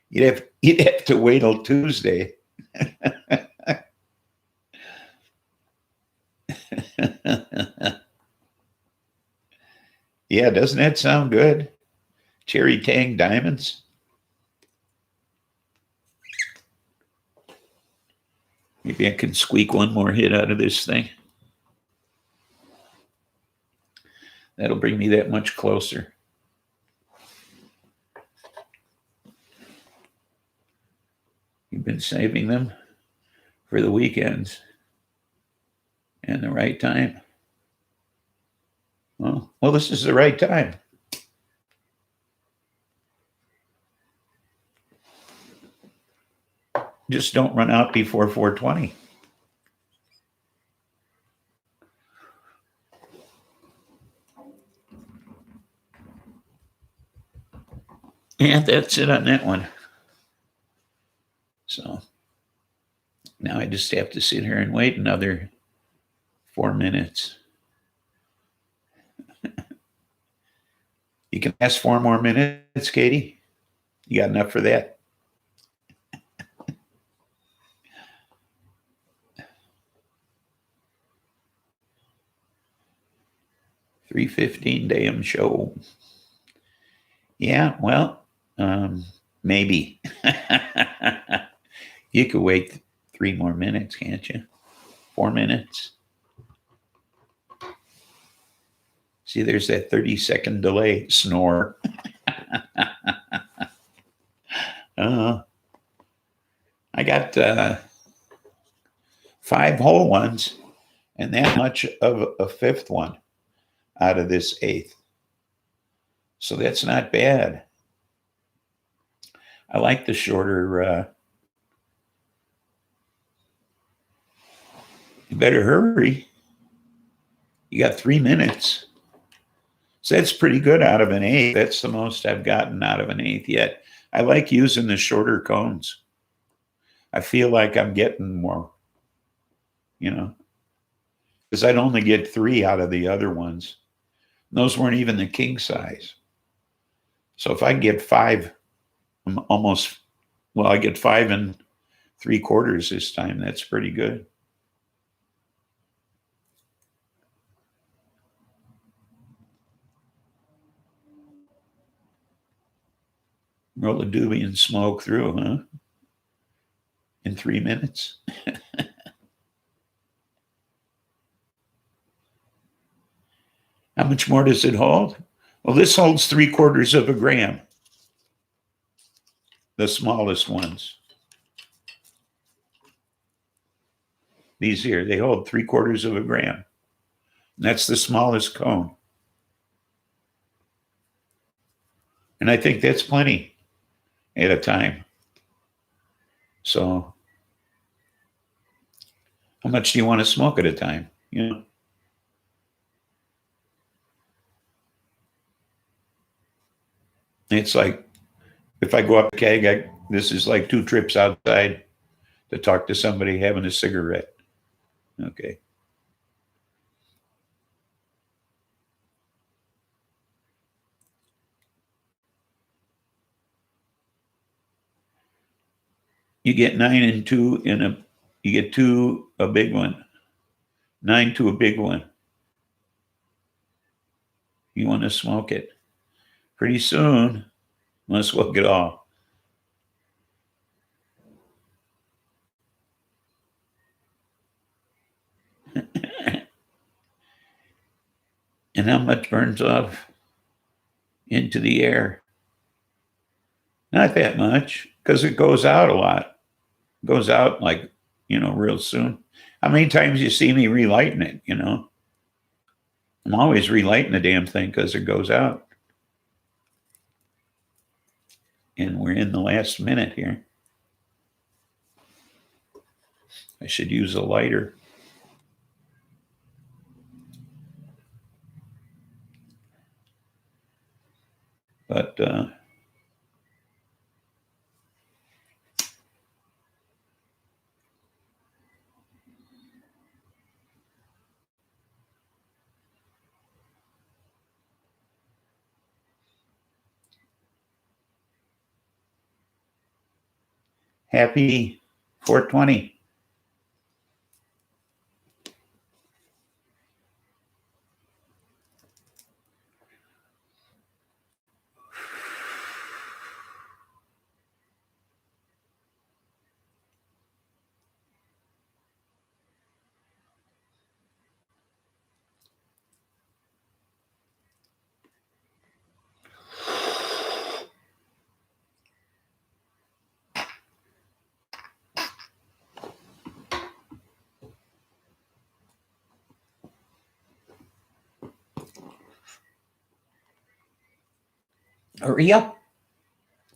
You'd have to wait till Tuesday. Yeah, doesn't that sound good? Cherry Tang Diamonds. Maybe I can squeak one more hit out of this thing. That'll bring me that much closer. You've been saving them for the weekends and the right time. Well, this is the right time. Just don't run out before 4:20. And that's it on that one. So now I just have to sit here and wait another 4 minutes. You can ask 4 more minutes, Katie. You got enough for that? $3:15 damn show. Yeah, well, maybe. You could wait 3 more minutes, can't you? 4 minutes. See, there's that 30-second delay. Snore. I got 5 whole ones and that much of a 5th one out of this 8th. So that's not bad. I like the shorter. You better hurry. You got 3 minutes. So that's pretty good out of an 8th. That's the most I've gotten out of an 8th yet. I like using the shorter cones. I feel like I'm getting more, because I'd only get 3 out of the other ones. Those weren't even the king size. So if I get 5, I'm almost, I get 5 3/4 this time. That's pretty good. Roll a doobie and smoke through, huh? In 3 minutes. How much more does it hold? Well, this holds 3/4 of a gram. The smallest ones. These here, they hold 3/4 of a gram. And that's the smallest cone. And I think that's plenty at a time. So how much do you want to smoke at a time? It's like, if I go up a keg, this is like 2 trips outside to talk to somebody having a cigarette. Okay. You get 9 and 2 you get 2, a big one. 9 to a big one. You want to smoke it. Pretty soon, might as well get off. And how much burns off into the air? Not that much, because it goes out a lot. It goes out like, real soon. How many times you see me relighting it, I'm always relighting the damn thing because it goes out. And we're in the last minute here. I should use a lighter. But Happy 420. Hurry up.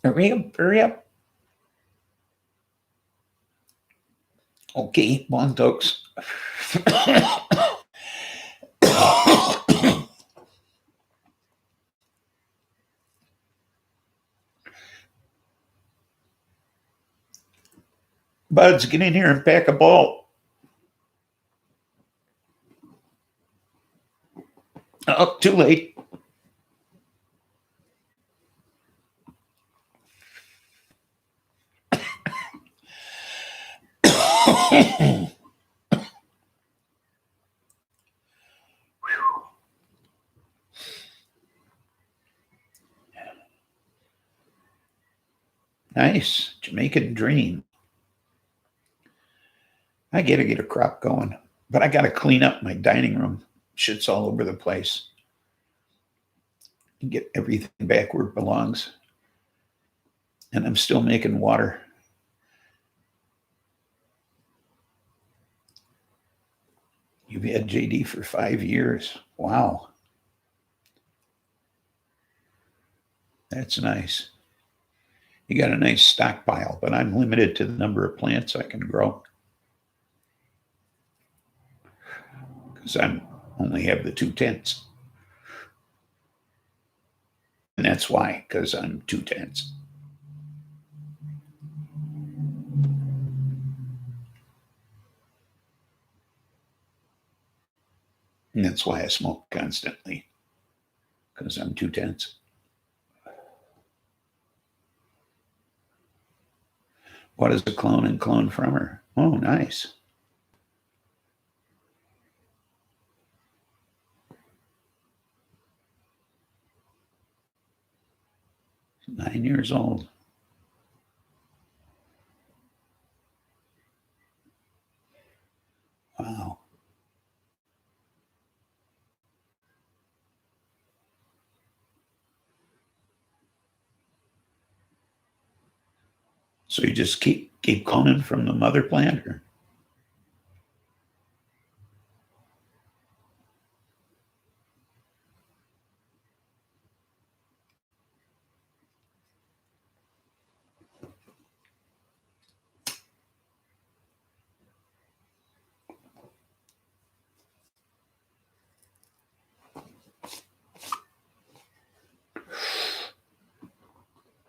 Hurry up, hurry up. Okay, bon folks. Buds, get in here and pack a ball. Oh, too late. Nice. Jamaican dream. I got to get a crop going, but I got to clean up my dining room. Shit's all over the place. And get everything back where it belongs. And I'm still making water. You've had JD for 5 years. Wow. That's nice. You got a nice stockpile, but I'm limited to the number of plants I can grow. Because I only have the 2 tents. And that's why, because I'm 2 tents. And that's why I smoke constantly, because I'm 2 tents. What is a clone and clone from her? Oh, nice. Nine years old. Wow. So you just keep cloning from the mother plant, or?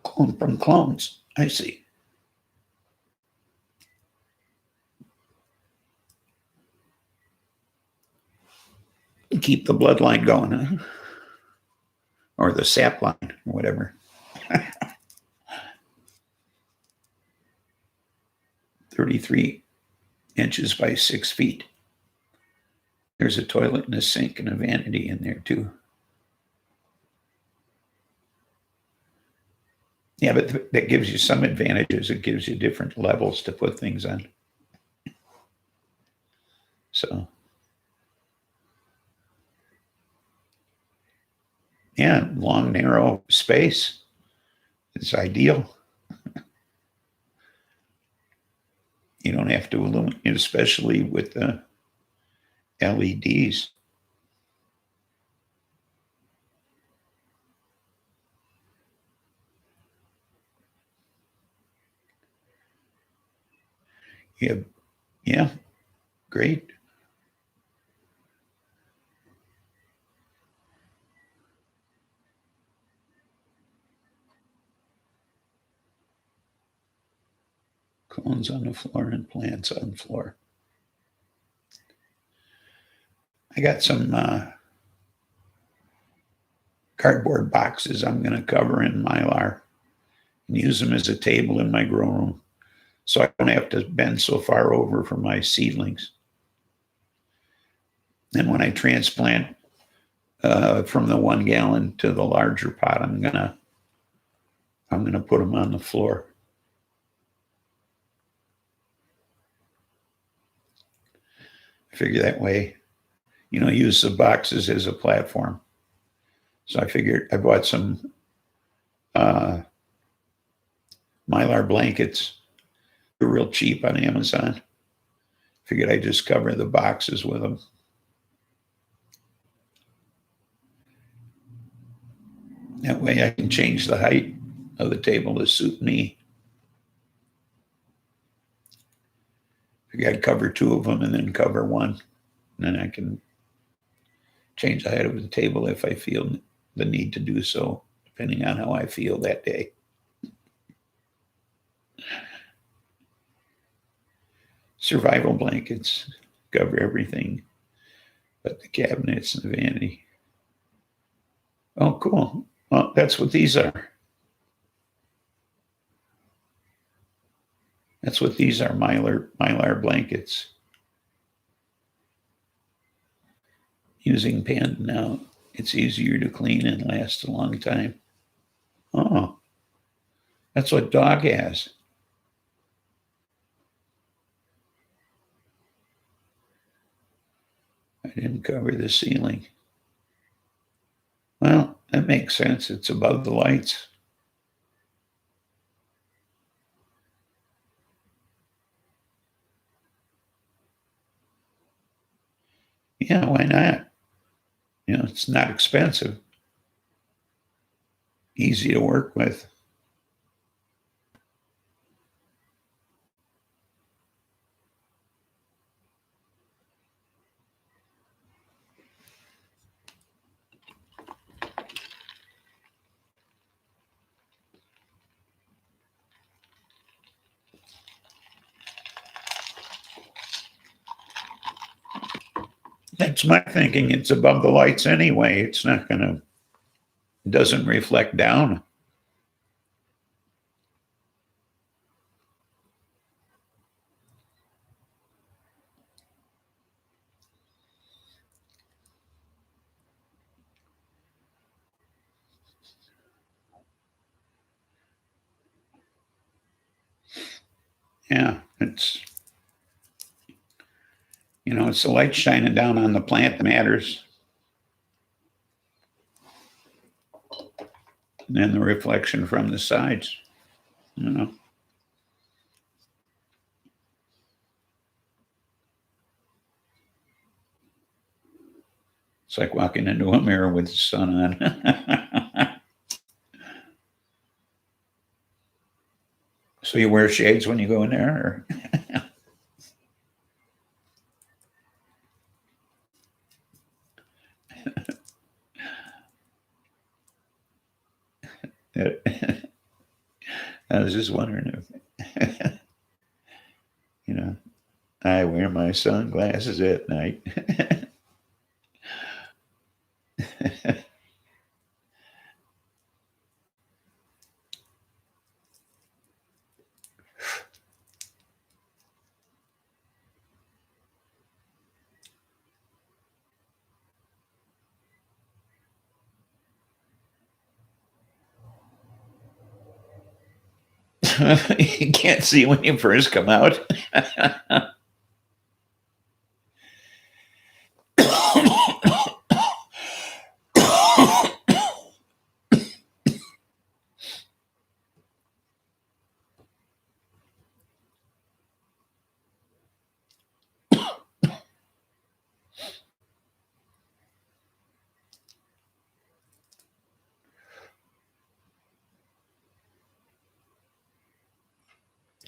Clone from clones. I see. Keep the bloodline going, huh? Or the sap line, or whatever. 33 inches by 6 feet. There's a toilet and a sink and a vanity in there too. Yeah, but that gives you some advantages. It gives you different levels to put things on. So, yeah, long, narrow space is ideal. You don't have to illuminate, especially with the LEDs. Yeah, great. Cones on the floor and plants on the floor. I got some cardboard boxes I'm going to cover in Mylar and use them as a table in my grow room. so I don't have to bend so far over for my seedlings. And when I transplant from the 1 gallon to the larger pot, I'm gonna put them on the floor. I figure that way, use the boxes as a platform. So I figured I bought some Mylar blankets. They're real cheap on Amazon. Figured I'd just cover the boxes with them. That way I can change the height of the table to suit me. I'd cover 2 of them and then cover 1. And then I can change the height of the table if I feel the need to do so, depending on how I feel that day. Survival blankets cover everything but the cabinets and the vanity. Oh, cool. Well, that's what these are. That's what these are, Mylar blankets. Using Panda now, it's easier to clean and lasts a long time. Oh, that's what dog has. I didn't cover the ceiling. Well, that makes sense. It's above the lights. Yeah, why not? It's not expensive. Easy to work with. That's my thinking. It's above the lights anyway. It's not gonna, it doesn't reflect down. Yeah, it's it's the light shining down on the plant that matters. And then the reflection from the sides. It's like walking into a mirror with the sun on. So you wear shades when you go in there? Or I was just wondering if, I wear my sunglasses at night. You can't see when you first come out.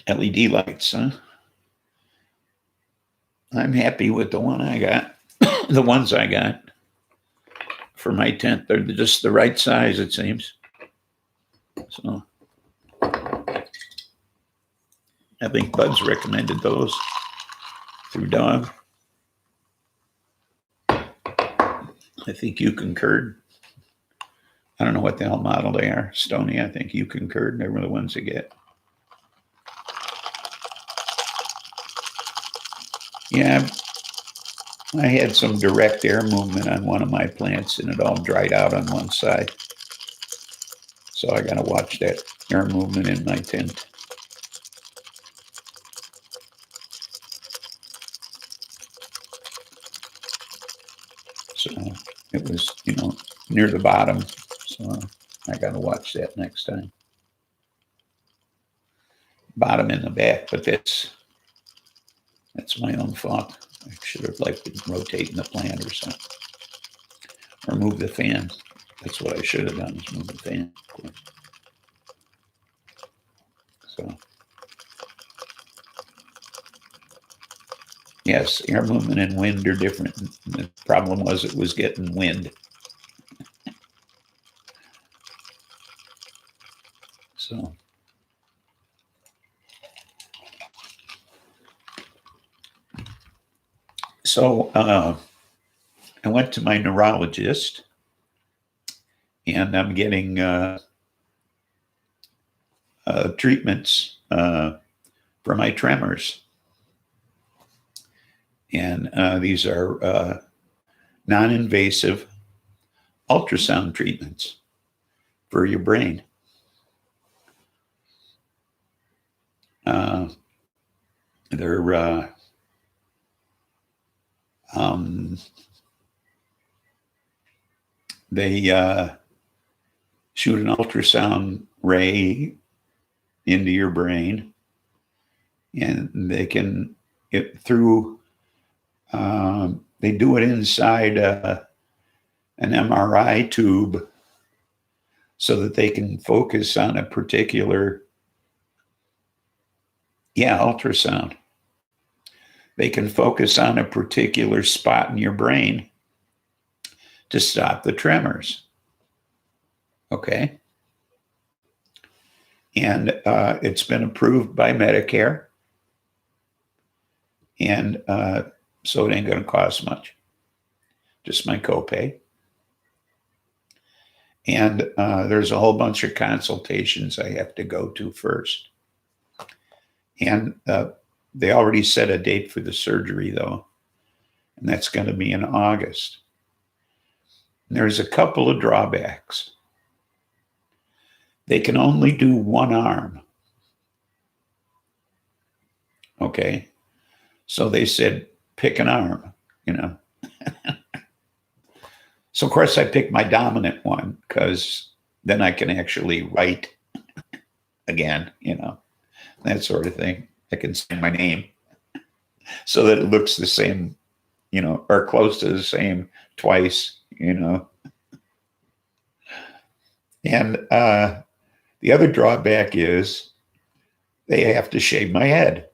LED lights, huh? I'm happy with the one I got. The ones I got for my tent, they're just the right size, it seems. So I think Bud's recommended those through Dog. I think you concurred. I don't know what the hell model they are. Stony, I think you concurred. They were the ones to get. Yeah, I had some direct air movement on one of my plants and it all dried out on one side. So I got to watch that air movement in my tent. So it was, near the bottom. So I got to watch that next time. Bottom in the back, but that's my own fault. I should have been rotating the plant or something. Or move the fan. That's what I should have done, is move the fan. So yes, air movement and wind are different. The problem was it was getting wind. So I went to my neurologist, and I'm getting treatments for my tremors. And these are non-invasive ultrasound treatments for your brain. They're they shoot an ultrasound ray into your brain, and they can they do it inside an MRI tube so that they can focus on a particular ultrasound. They can focus on a particular spot in your brain to stop the tremors. Okay. And it's been approved by Medicare. And so it ain't going to cost much, just my copay. And there's a whole bunch of consultations I have to go to first. And they already set a date for the surgery, though, and that's going to be in August. And there's a couple of drawbacks. They can only do one arm. Okay. So they said, pick an arm, So, of course, I picked my dominant one because then I can actually write again, that sort of thing. I can say my name so that it looks the same, or close to the same twice, And the other drawback is they have to shave my head.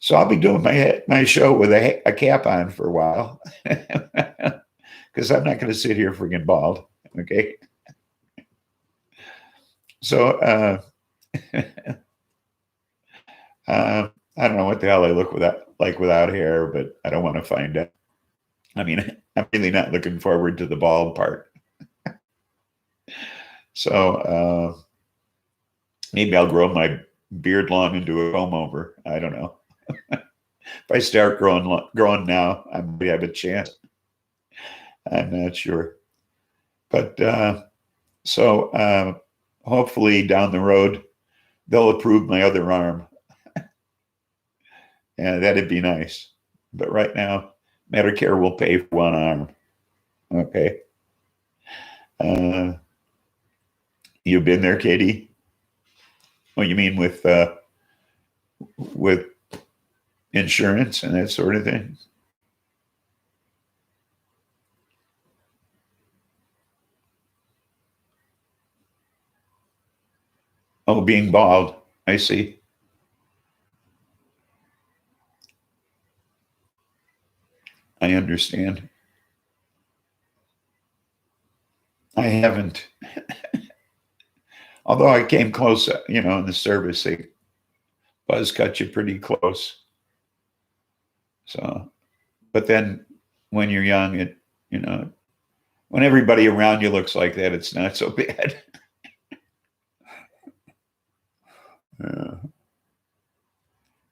So I'll be doing my show with a cap on for a while because I'm not going to sit here freaking bald. Okay. So I don't know what the hell I look without hair, but I don't want to find out. I mean, I'm really not looking forward to the bald part. So maybe I'll grow my beard long and do a comb over. I don't know. If I start growing now, I might have a chance. I'm not sure. But so hopefully down the road, they'll approve my other arm. And that'd be nice. But right now, Medicare will pay for one arm. Okay. You've been there, Katie? Oh, you mean with insurance and that sort of thing? Oh, being bald. I see. I understand. I haven't. Although I came close, in the service, they buzz cut you pretty close. So, but then when you're young, when everybody around you looks like that, it's not so bad.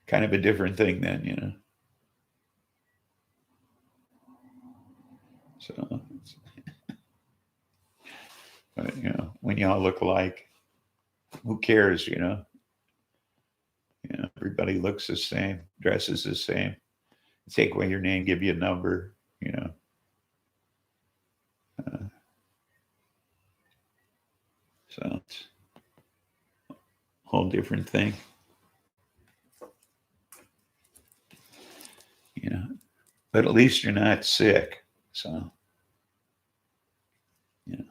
kind of a different thing then, you know. So, but, you know, when y'all look alike, who cares, you know? You know, everybody looks the same, dresses the same. Take away your name, give you a number, you know. So it's a whole different thing. You know, but at least you're not sick. So, you know.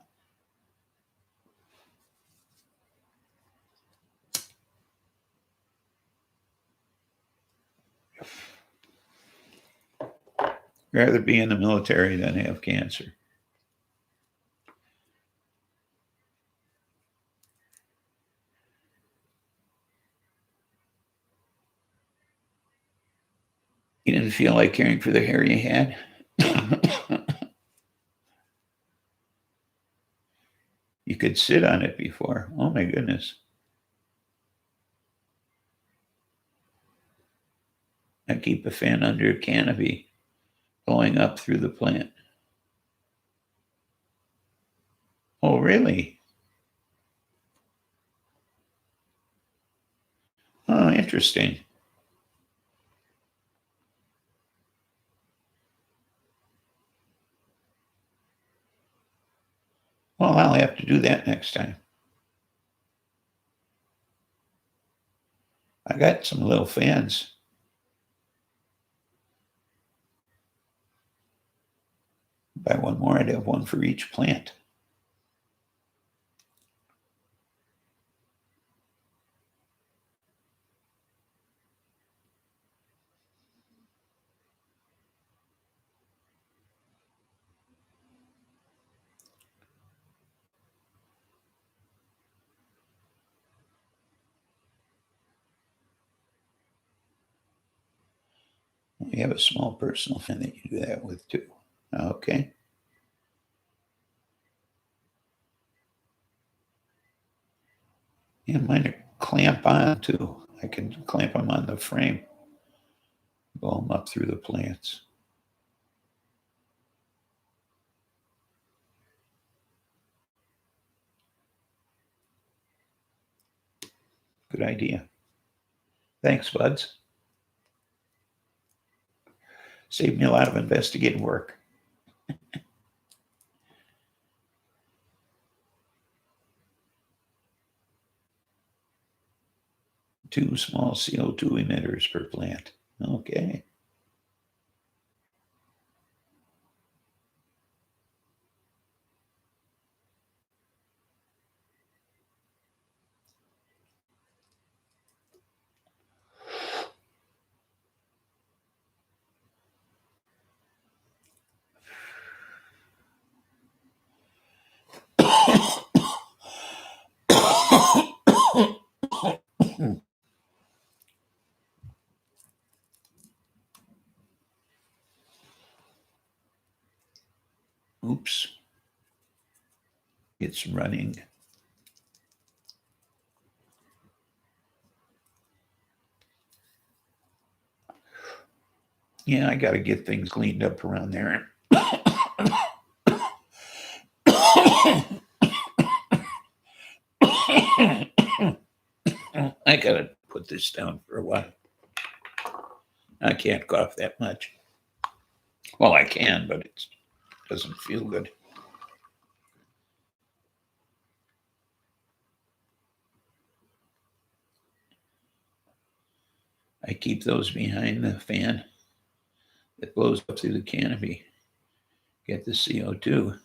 Rather be in the military than have cancer. You didn't feel like caring for the hair you had? You could sit on it before. Oh my goodness. I keep a fan under a canopy going up through the plant. Oh, really? Oh, interesting. Well, I'll have to do that next time. I got some little fans. Buy one more, I'd have one for each plant. You have a small personal fan that you do that with too. Okay. Yeah, mine are clamp on too. I can clamp them on the frame, blow them up through the plants. Good idea. Thanks, buds. Saved me a lot of investigative work. Two small CO2 emitters per plant. Okay. Oops. It's running. Yeah, I got to get things cleaned up around there. I got to put this down for a while. I can't cough that much. Well, I can, but it doesn't feel good. I keep those behind the fan that blows up through the canopy. Get the CO2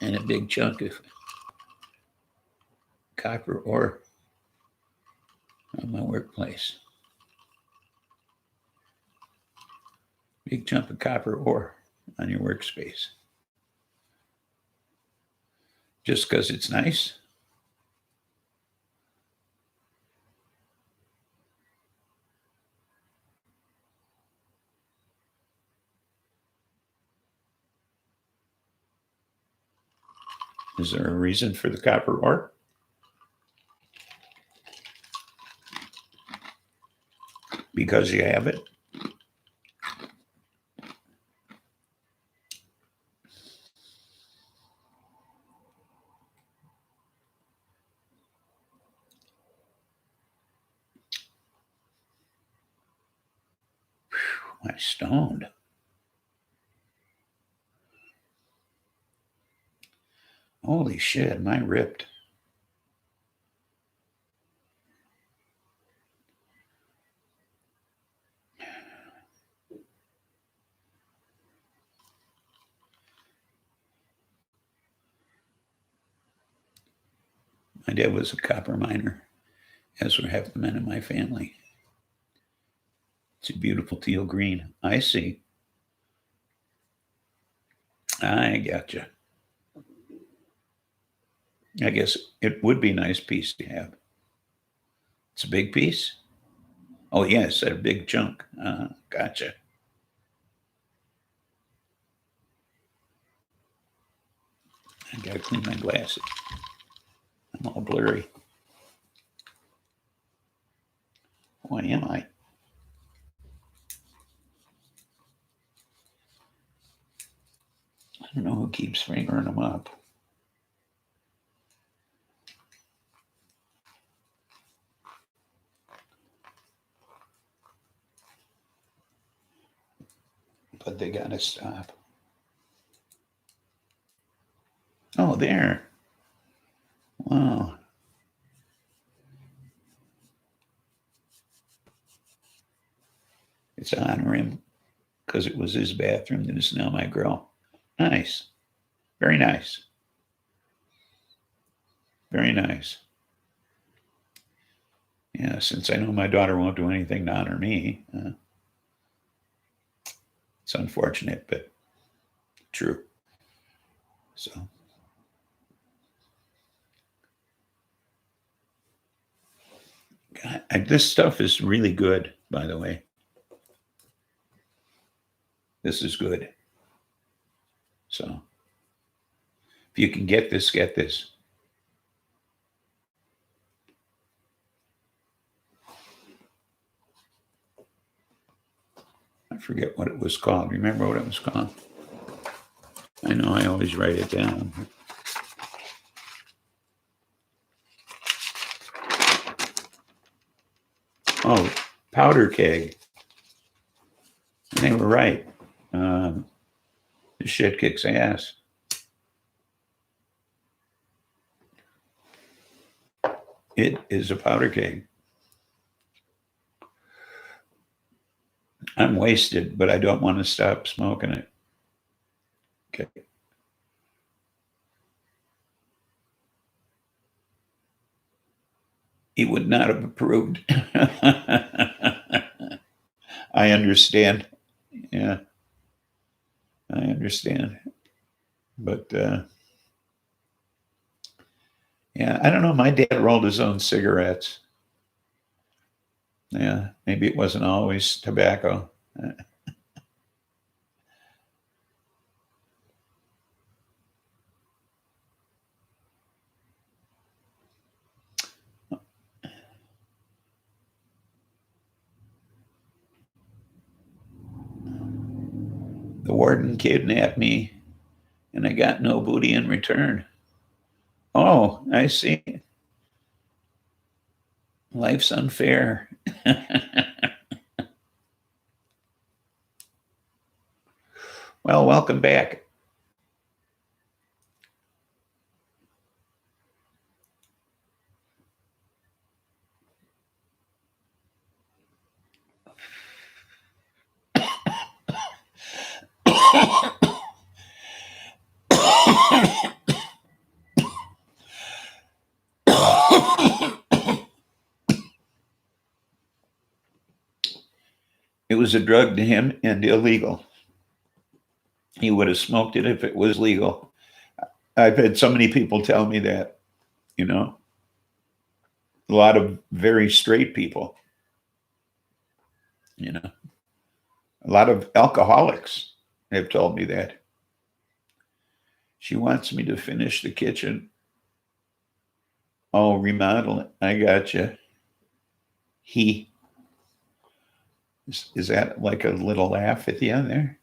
and a big chunk of copper ore on my workplace. Big chunk of copper ore on your workspace. Just because it's nice? Is there a reason for the copper ore? because you have it. Whew, I stoned. Holy shit, am I ripped? My dad was a copper miner, as were half the men in my family. It's a beautiful teal green. I see. I gotcha. I guess it would be a nice piece to have. It's a big piece? Oh, yes, a big chunk. Gotcha. I gotta clean my glasses. I'm all blurry. Why am I? I don't know who keeps fingering them up. But they gotta stop. Oh, there. Wow. It's honor him because it was his bathroom that is now my grill. Nice. Very nice. Very nice. Yeah, since I know my daughter won't do anything to honor me, it's unfortunate, but true. So, God, this stuff is really good, by the way. This is good. So, if you can get this, get this. I forget what it was called. Remember what it was called? I know I always write it down. Oh, powder keg. And they were right. This shit kicks ass. It is a powder keg. I'm wasted, but I don't want to stop smoking it. Okay. He would not have approved. I understand. Yeah, I understand. But yeah, I don't know. My dad rolled his own cigarettes. Yeah, maybe it wasn't always tobacco. The warden kidnapped me, and I got no booty in return. Oh, I see. Life's unfair. Well, welcome back. It was a drug to him and illegal. He would have smoked it if it was legal. I've had so many people tell me that, you know, a lot of very straight people, you know, a lot of alcoholics have told me that. She wants me to finish the kitchen. Oh, remodel it. I gotcha. He. Is that like a little laugh at the end there?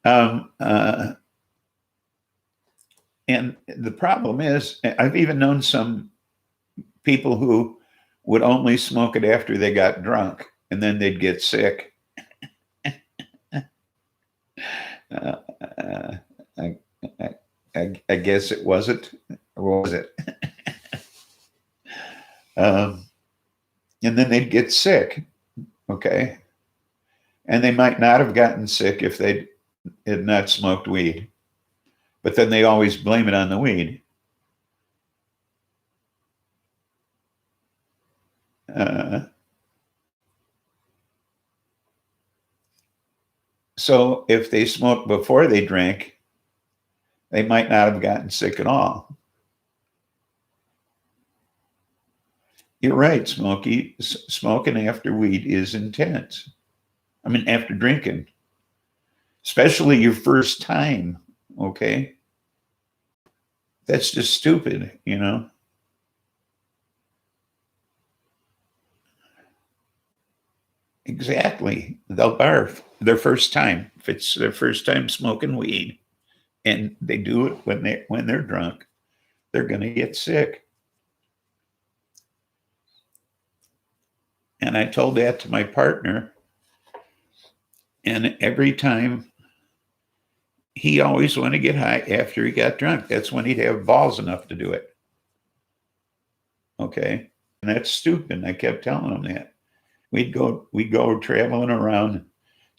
Um, uh, and the problem is, I've even known some people who would only smoke it after they got drunk, and then they'd get sick. Uh, uh, I, I guess it wasn't, or was it? um, and then they'd get sick. Okay, and they might not have gotten sick if they had not smoked weed, but then they always blame it on the weed. Uh, so if they smoked before they drank, they might not have gotten sick at all. You're right, Smokey. Smoking after weed is intense. I mean, after drinking, especially your first time. Okay, that's just stupid, you know. Exactly. They'll barf their first time. If it's their first time smoking weed and they do it when they're drunk, they're gonna get sick. And I told that to my partner, and every time he always wanted to get high after he got drunk. That's when he'd have balls enough to do it. Okay. And that's stupid. I kept telling him that. We'd go traveling around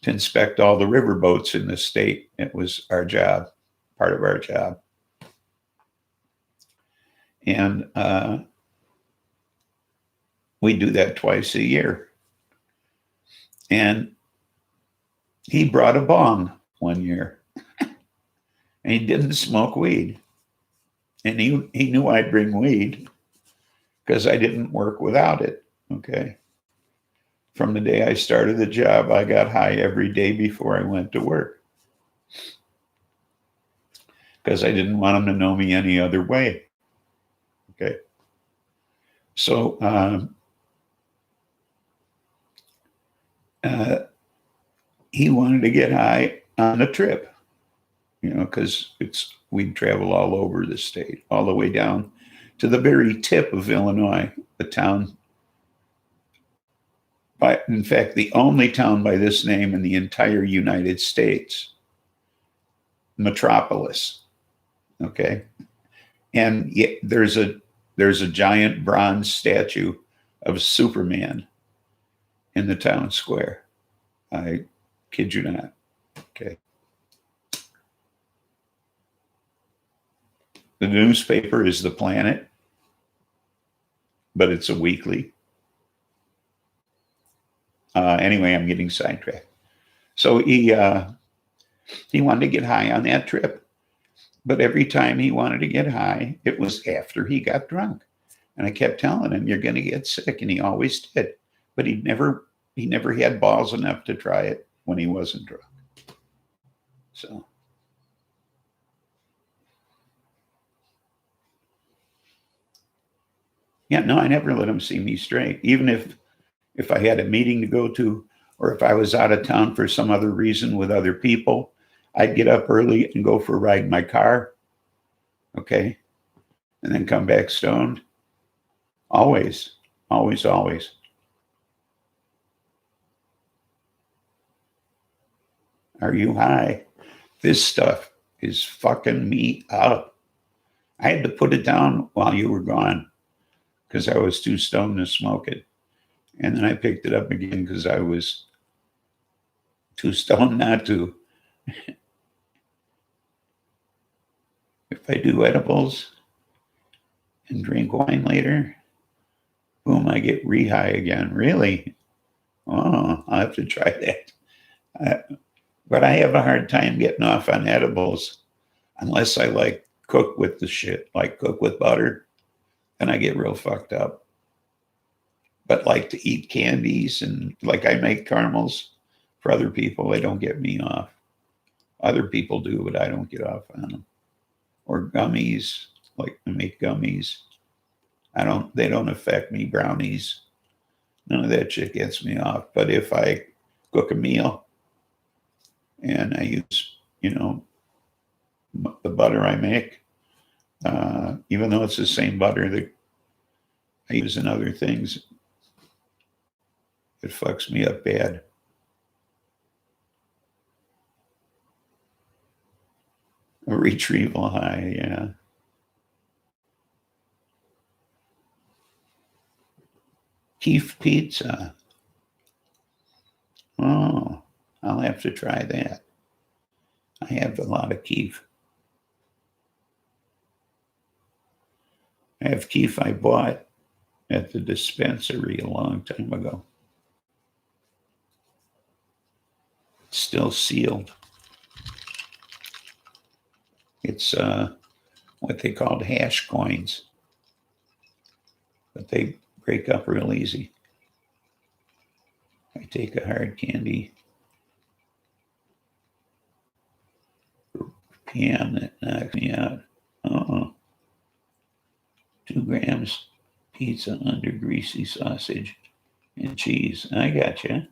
to inspect all the riverboats in the state. It was our job, part of our job. And we do that twice a year. And he brought a bong one year, and he didn't smoke weed. And he knew I'd bring weed because I didn't work without it. Okay. From the day I started the job, I got high every day before I went to work because I didn't want him to know me any other way. Okay. So he wanted to get high on a trip, you know, because we'd travel all over the state, all the way down to the very tip of Illinois, a town. In fact, the only town by this name in the entire United States, Metropolis. Okay, and there's a giant bronze statue of Superman in the town square. I kid you not. Okay. The newspaper is The Planet, but it's a weekly. Anyway, I'm getting sidetracked. So he wanted to get high on that trip, but every time he wanted to get high, it was after he got drunk. And I kept telling him, "You're going to get sick," and he always did. But he never had balls enough to try it when he wasn't drunk. So. Yeah, no, I never let him see me straight. Even if I had a meeting to go to, or if I was out of town for some other reason with other people, I'd get up early and go for a ride in my car. Okay. And then come back stoned. Always, always, always. Are you high? This stuff is fucking me up. I had to put it down while you were gone because I was too stoned to smoke it. And then I picked it up again because I was too stoned not to. If I do edibles and drink wine later, boom, I get re-high again. Really? Oh, I'll have to try that. But I have a hard time getting off on edibles unless I like cook with the shit, like cook with butter, and I get real fucked up. But like to eat candies and like I make caramels for other people, they don't get me off. Other people do, but I don't get off on them. Or gummies, like I make gummies. They don't affect me. Brownies, None of that shit gets me off. But if I cook a meal and I use, the butter I make, even though it's the same butter that I use in other things, it fucks me up bad. A retrieval high, yeah. Keef pizza. Oh, I'll have to try that. I have a lot of keef. I have keef I bought at the dispensary a long time ago. It's still sealed. It's what they called hash coins, but they break up real easy. I take a hard candy PM that knocks me out. 2 grams pizza under greasy sausage and cheese. I got you.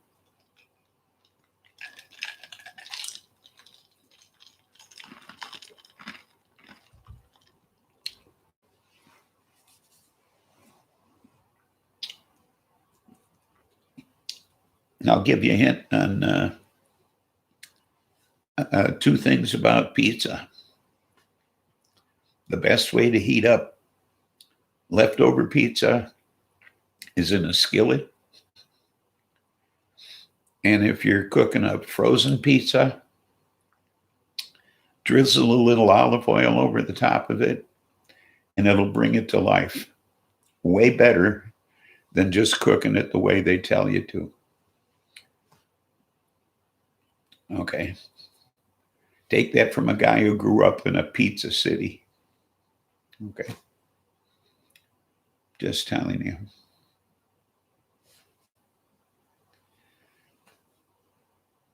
I'll give you a hint on 2 things about pizza. The best way to heat up leftover pizza is in a skillet. And if you're cooking a frozen pizza, drizzle a little olive oil over the top of it, and it'll bring it to life. Way better than just cooking it the way they tell you to. Okay. Take that from a guy who grew up in a pizza city. Okay. Just telling you.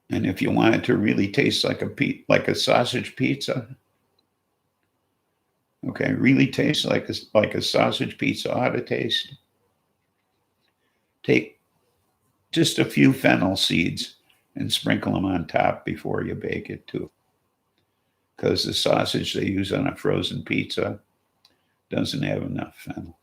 And if you want it to really taste like a sausage pizza, okay, really taste like a sausage pizza ought to taste, take just a few fennel seeds and sprinkle them on top before you bake it too. Because the sausage they use on a frozen pizza doesn't have enough fennel.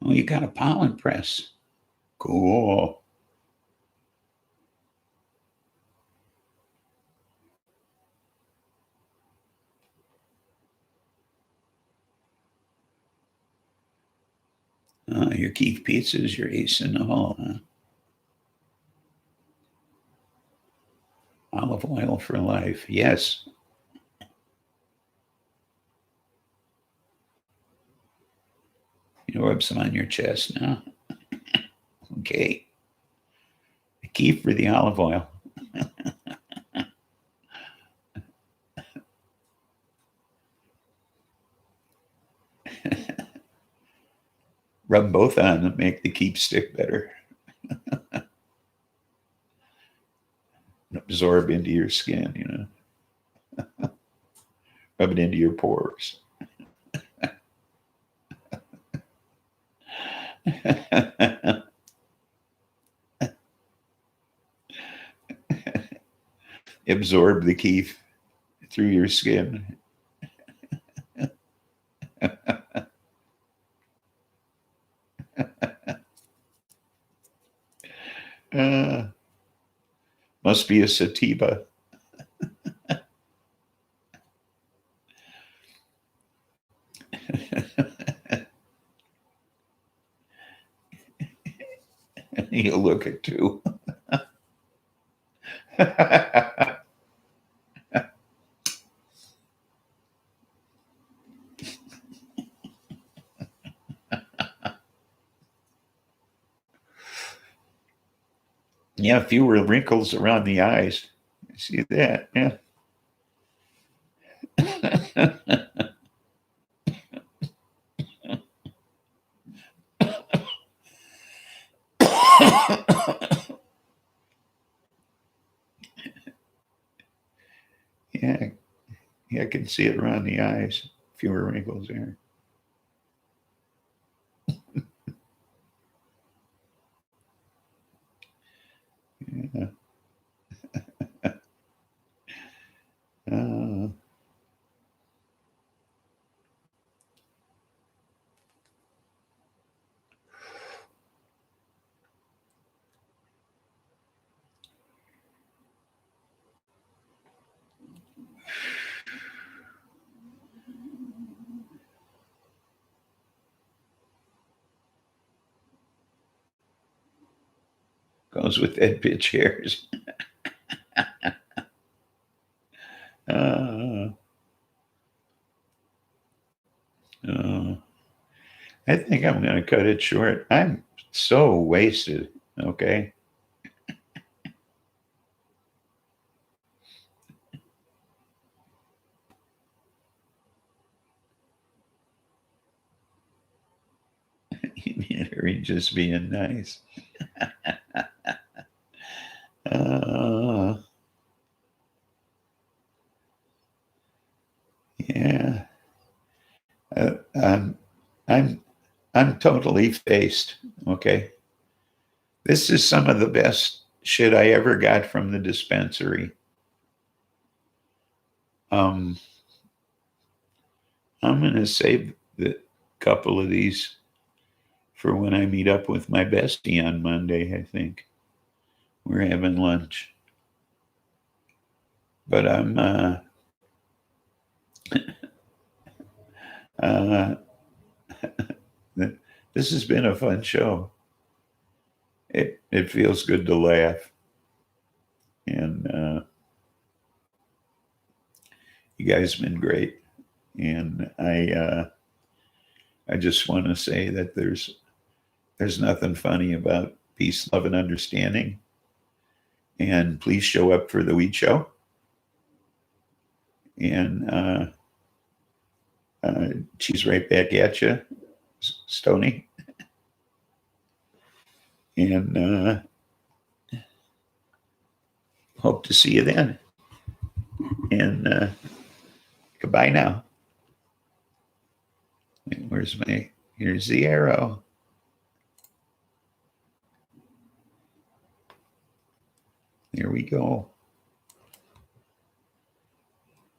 Oh, you got a pollen press. Cool. Your Keef Pizza is your ace in the hole, huh? Olive oil for life. Yes. You rub some on your chest now. Okay. Keef for the olive oil. Rub both on and make the keep stick better. Absorb into your skin, Rub it into your pores. Absorb the keef through your skin. Must be a sativa. You look at too. Yeah, fewer wrinkles around the eyes. See that? Yeah. Yeah, yeah, I can see it around the eyes. Fewer wrinkles there. Yeah. Uh, goes with that pitch hairs. Uh, uh, I think I'm going to cut it short. I'm so wasted. Okay. You're just being nice. Uh, yeah. Uh, I'm, I'm, I'm totally faced. Okay. This is some of the best shit I ever got from the dispensary. Um, I'm going to save the couple of these for when I meet up with my bestie on Monday, I think. We're having lunch. But uh, this has been a fun show. It feels good to laugh. And you guys have been great. And I just want to say that there's nothing funny about peace, love, and understanding. And please show up for the weed show. And she's right back at you, Stony. And hope to see you then. And goodbye now. Here's the arrow. There we go.